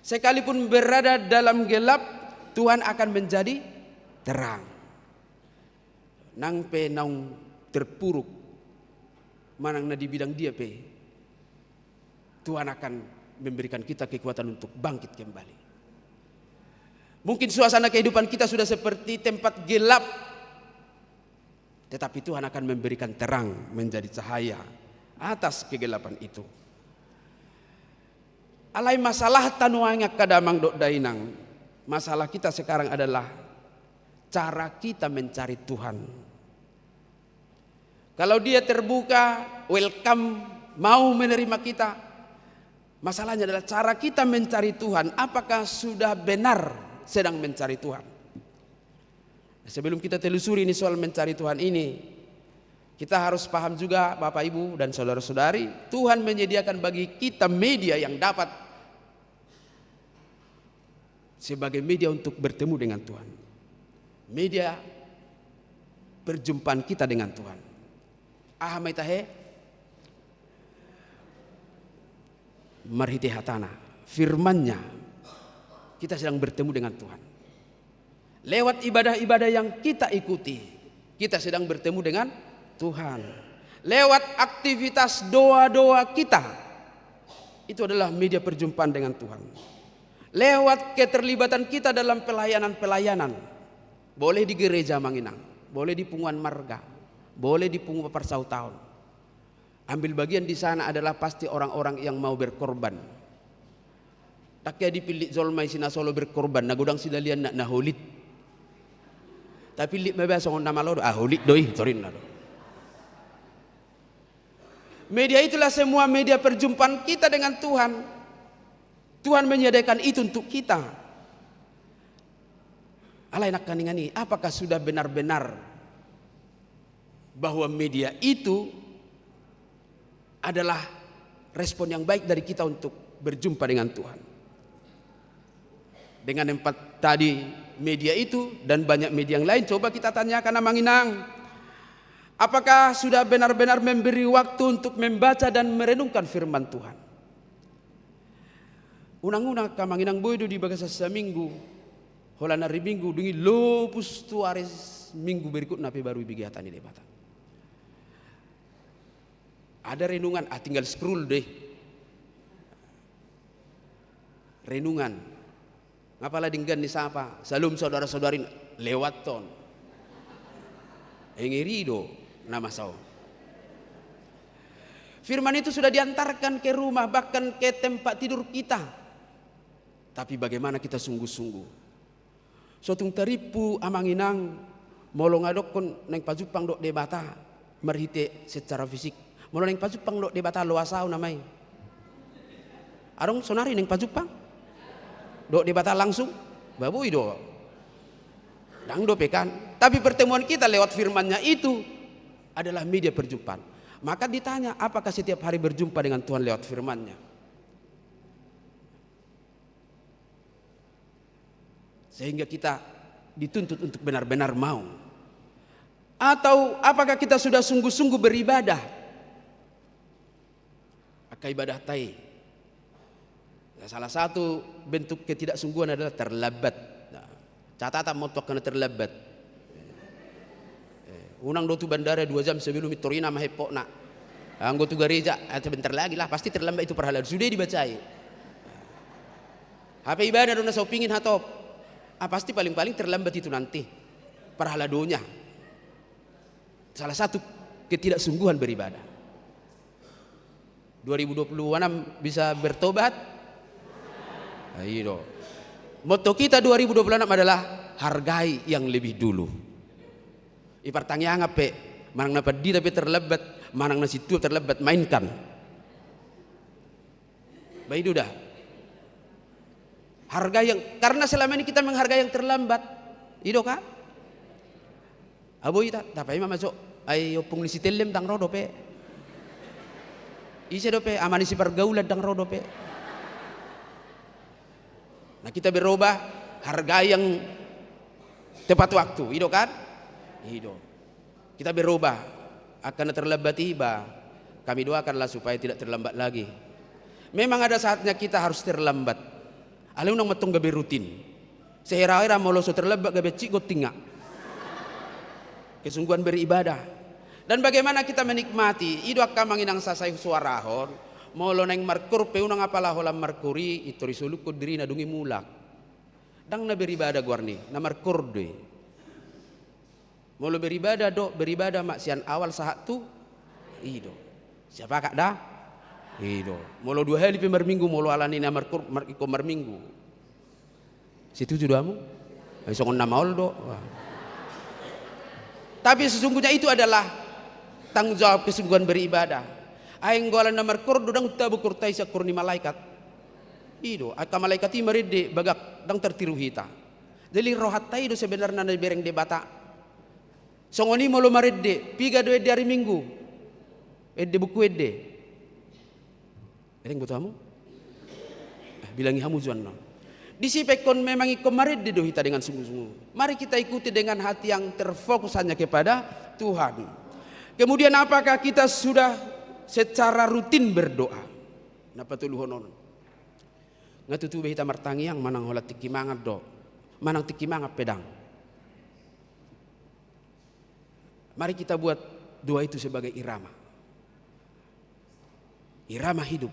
Sekalipun berada dalam gelap, Tuhan akan menjadi terang. Nang pe naung terpuruk, manang na di bidang dia pe, Tuhan akan memberikan kita kekuatan untuk bangkit kembali. Mungkin suasana kehidupan kita sudah seperti tempat gelap, tetapi Tuhan akan memberikan terang menjadi cahaya atas kegelapan itu. Alai masalah tanuanya kadamang dok dainang. Masalah kita sekarang adalah cara kita mencari Tuhan. Kalau dia terbuka, welcome, mau menerima kita. Masalahnya adalah cara kita mencari Tuhan. Apakah sudah benar sedang mencari Tuhan? Sebelum kita telusuri ini soal mencari Tuhan ini, kita harus paham juga Bapak Ibu dan saudara-saudari, Tuhan menyediakan bagi kita media yang dapat sebagai media untuk bertemu dengan Tuhan. Media perjumpaan kita dengan Tuhan. Ahamaitahe marhite hatana, firman-Nya kita sedang bertemu dengan Tuhan. Lewat ibadah-ibadah yang kita ikuti, kita sedang bertemu dengan Tuhan. Lewat aktivitas doa-doa kita, itu adalah media perjumpaan dengan Tuhan. Lewat keterlibatan kita dalam pelayanan-pelayanan, boleh di gereja Manginang, boleh di Punguan Marga, boleh di Pungu Paparsau Tahun. Ambil bagian di sana adalah pasti orang-orang yang mau berkorban. Tak kaya dipilih zolmai sina solo berkorban, nagudang sidalian nak naholit. Tapi lik mabasa ngon nama lo holit doi, torin na do. Media itulah semua media perjumpaan kita dengan Tuhan. Tuhan menyediakan itu untuk kita. Alai nak kaningani, apakah sudah benar-benar bahwa media itu adalah respon yang baik dari kita untuk berjumpa dengan Tuhan? Dengan empat tadi media itu dan banyak media yang lain, coba kita tanyakan Manginang, apakah sudah benar-benar memberi waktu untuk membaca dan merenungkan firman Tuhan? Unang-unang Manginang boydo di bagasa seminggu, holana minggu dungi lopus tu ares minggu berikut nape baru bigiatan di debata. Ada renungan, tinggal scroll deh. Renungan. Ngapalah dinggan ni sapa? Salum saudara-saudari lewat ton. Engerido nama sao. Firman itu sudah diantarkan ke rumah, bahkan ke tempat tidur kita. Tapi bagaimana kita sungguh-sungguh? Sotung teripu Amanginang molong adokon neng pajupang dok debata merhite secara fisik. Molong neng pajupang dok debata loasau namai. Arong sonari neng pajupang dok debata langsung babui do. Dang do pekan. Tapi pertemuan kita lewat firman-Nya itu adalah media perjumpaan. Maka ditanya, apakah setiap hari berjumpa dengan Tuhan lewat firman-Nya? Sehingga kita dituntut untuk benar-benar mau. Atau apakah kita sudah sungguh-sungguh beribadah? Maka ibadah tai. Salah satu bentuk ketidaksungguhan adalah terlambat. Catatan motok karena terlambat. Unang do tu bandara 2 jam sebelum Torina mahepok nak. Anggo tu gereja sebentar lagi lah pasti terlambat itu perhalaan sudah dibacai. HP ibadah dona sau pingin hatop. Pasti paling-paling terlambat itu nanti perhala donya. Salah satu ketidaksungguhan beribadah. 2026 bisa bertobat. Ayo. Motto kita 2026 adalah hargai yang lebih dulu. Ipartangnya ngape, manang napadi tapi terlambat, manang nasi tu terlambat, mainkan. Baik dah. Harga yang, karena selama ini kita menghargai yang terlambat. Ido kah? Abo ita, tapi masuk Ay opung ni si telem dang rodo pe. Isa do pe amani si pergaulan dang rodo pe. Nah kita berubah harga yang tepat waktu, itu kan? Itu. Kita berubah akan terlambat tiba. Kami doakanlah supaya tidak terlambat lagi. Memang ada saatnya kita harus terlambat. Alun nang matong gabe rutin. Sehera-hera moloso terlambat gabe cik gotinga. Kesungguhan beribadah. Dan bagaimana kita menikmati itu akan manginang sasay suarahon. Molo nang markur peunang apalah holam markuri itu risuluk ko diri na dungi mulak. Dang na beribadah guarni na markur de. Molo beribadah beribadah maksian awal sahat tu ido. Siapa kak dah? Ido. Molo 2 hari minggu molo alani na markur mariko marminggu. Situ judamu? Ay songon na maul do. Tapi sesungguhnya itu adalah tanggung jawab kesungguhan beribadah. Aing golan na markur do dang tabu kurtai sa kurni malaikat. Ido, aka malaikat ti maride bagak dang tertiru hita. Jadi rohat tai do sebenarnya na bereng debata. Songoni molo maride, piga do di hari Minggu. Edde buku edde. Bereng botamu? Bilangi hamu juan non. Disipekon memang ikon maride do hita dengan sungguh-sungguh. Mari kita ikuti dengan hati yang terfokus hanya kepada Tuhan. Kemudian apakah kita sudah secara rutin berdoa? Napa tuluhonon? Ngatutu hita martangi yang manang holat tiki mangat do. Manang tiki mangat pedang. Mari kita buat doa itu sebagai irama. Irama hidup.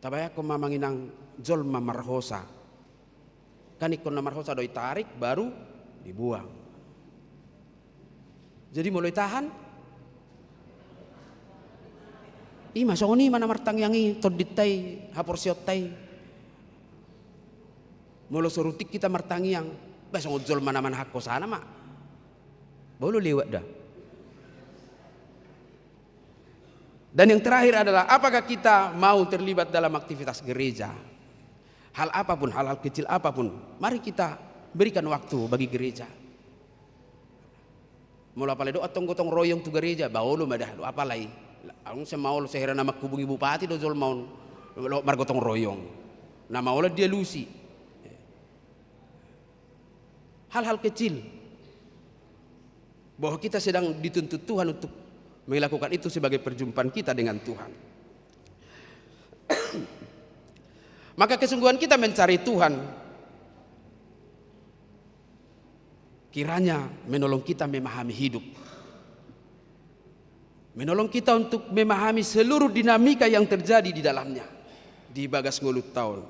Tabaya ko mamanginang jolma marhosa. Kan ikon na marhosa doi tarik baru dibuang. Jadi mulai tahan. Ima songoni mana martang yangi toditai haporsiotai. Molo sorutik kita martangi yang basong jolma naman hakko sana mak. Bolu lewat dah. Dan yang terakhir adalah apakah kita mau terlibat dalam aktivitas gereja? Hal apapun, hal-hal kecil apapun, mari kita berikan waktu bagi gereja. Mula pala doa tong-gotong royong tu gereja, baolo madah do apalai. Ang semau sehera nama kubungi bupati do jol maun margotong royong. Nama olah dia lusi. Hal-hal kecil bahwa kita sedang dituntut Tuhan untuk melakukan itu sebagai perjumpaan kita dengan Tuhan. Maka kesungguhan kita mencari Tuhan kiranya menolong kita memahami hidup, menolong kita untuk memahami seluruh dinamika yang terjadi di dalamnya di bagas ngulut tahun.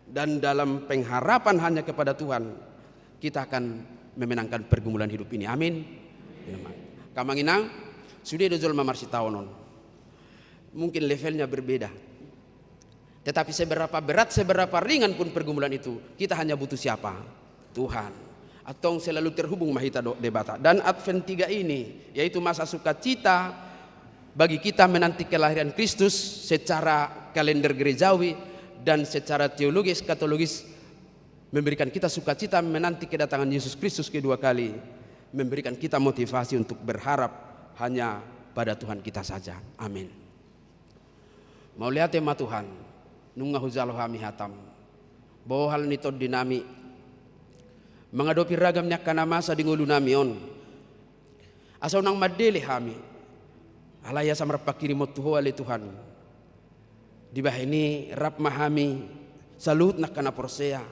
Dan dalam pengharapan hanya kepada Tuhan kita akan memenangkan pergumulan hidup ini. Amin. Kamanginang sudah dojol mamarsi taonon. Mungkin levelnya berbeda. Tetapi seberapa berat, seberapa ringan pun pergumulan itu, kita hanya butuh siapa? Tuhan. Atau selalu terhubung mahita debata. Dan Advent 3 ini, yaitu masa sukacita bagi kita menanti kelahiran Kristus secara kalender gerejawi dan secara teologis, katologis, memberikan kita sukacita menanti kedatangan Yesus Kristus kedua kali, memberikan kita motivasi untuk berharap hanya pada Tuhan kita saja. Amin. Mau lihat tema Tuhan nunga huzalo hami hatam bahwa hal nito dinami mengadopi ragamnya kana masa di ngulu namion asaw nang madele hami alaya samar pakiri motuho ale Tuhan di bah ini rap mahami salut nak kana porsea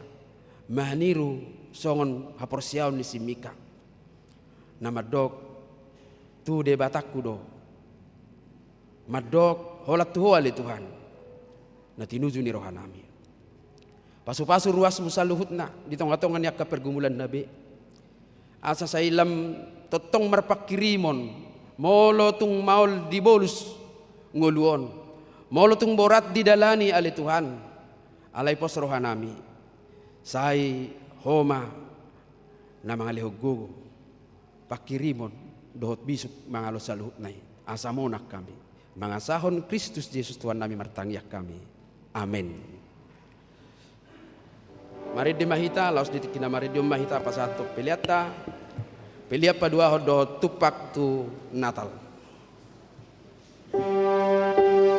mahniru songon haporsiaon ni simika nama dok tu debatakku do madok holat tuho ale Tuhan na tinuju ni rohanami pasu-pasu ruas musaluhutna di tongah-tongan yak pergumulan nabi asa sailam totong marpakirimon molo tung maul di bolus nguluon molo tung borat didalani ale Tuhan alay pos rohanami sai homa na mga lihugugo pakirimon dohot bisuk mangalo saluhut nai asamonak kami mangasahon Kristus Yesus Tuhan nami martangyak kami. Amin. Mari di mahita laos ditikina mari di mahita pasatu peliata Pelia padua do tupak tu Natal. Amen.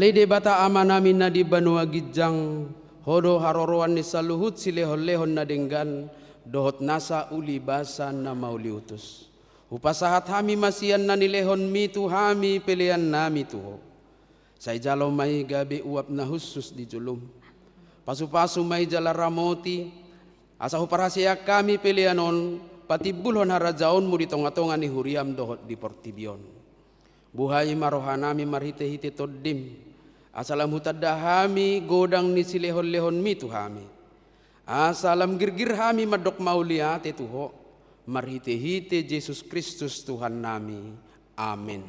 Ale debata amanami na di banua gijang hodo haroroan ni saluhut silehon-lehon na denggan dohot nasa uli basa na mauliutus. Upasahat hami masian na nilehon mitu hami pilihan nami tuho. Say jalo may gabi uap na husus di julum. Pasu-pasu may jala ramoti. Asa huparasya kami pilihanon patibulhon harajaon mo di tonga-tonga ni huriam dohot di portibion. Buhay marohanami marhite-hite toddim. Asalam hutadahami godang ni silehon-lehon mitu hami. Asalam girgir hami madok mauliate tuho. Marhite-hite Yesus Kristus Tuhan nami. Amin.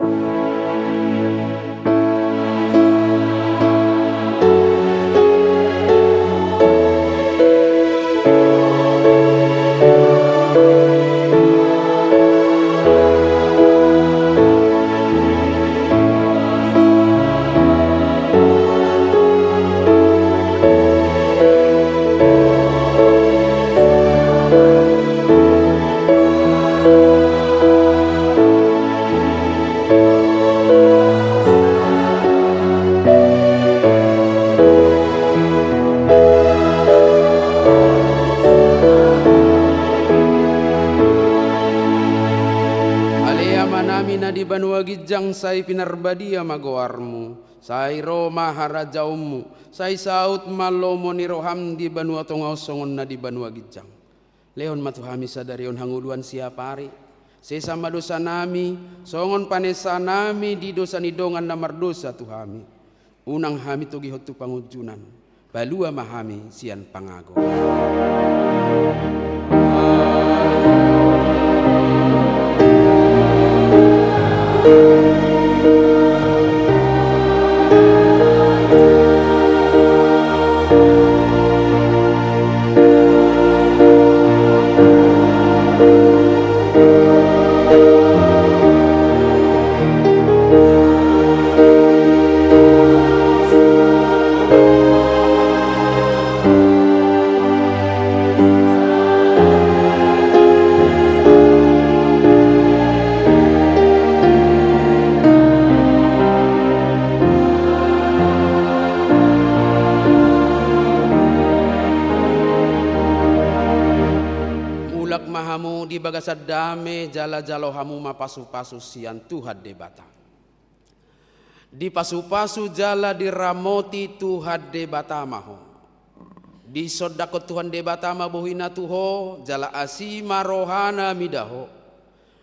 Di banua gijang say pinarbadia magoarmu, say Roma harajaumu, say saut malomo ni roham di banua tongau songon na di banua gijang. Leon matuhami sadarion hanguluan siapari, sesama dosa nami, songon panesa nami di dosa nidongan na mardosa tuhami. Unang hami togi hotu pangujunan, balua mahami sian pangago. Mahamu di bagasad dame jala-jalo hamu mapasu-pasu sian Tuhan debata. Di pasu-pasu jala di ramoti Tuhan debata maho. Di sodako Tuhan debata mabuhina tuho jala asima rohana midaho.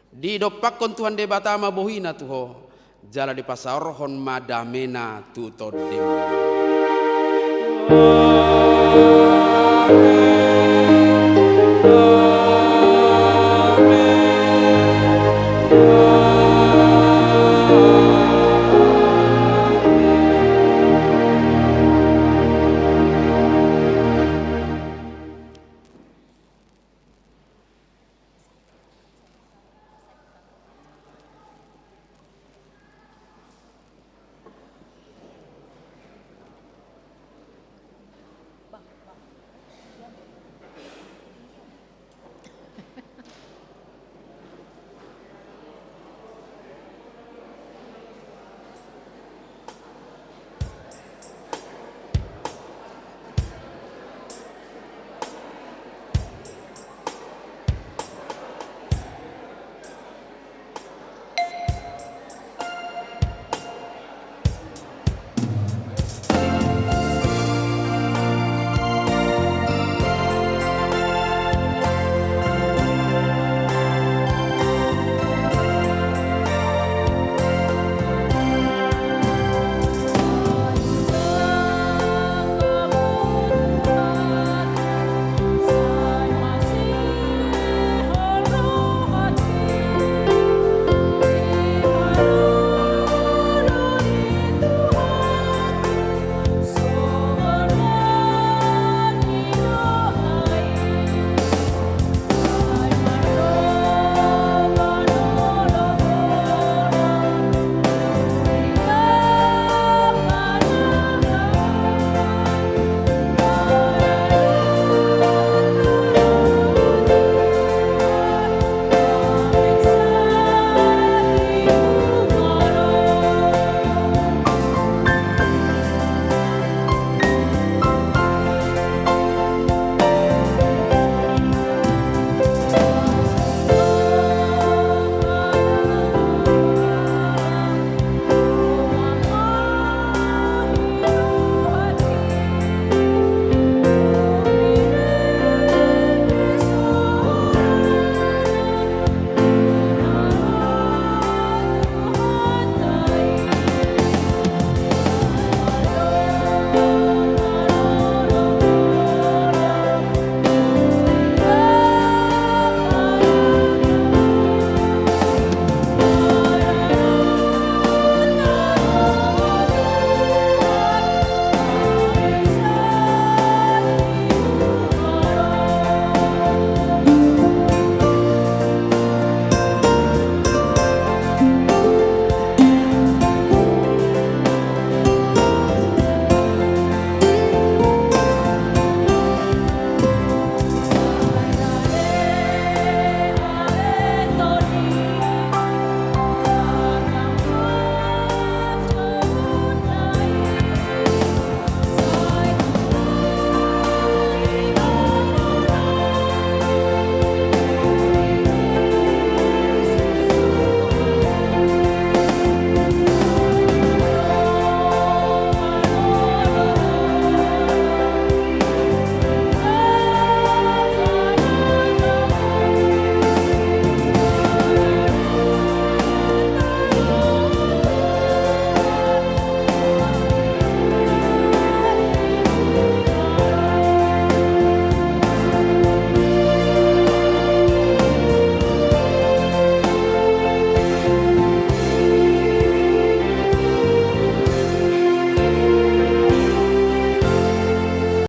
Di dopakon Tuhan debata mabuhina tuho jala di pasarhon madamena tutodem.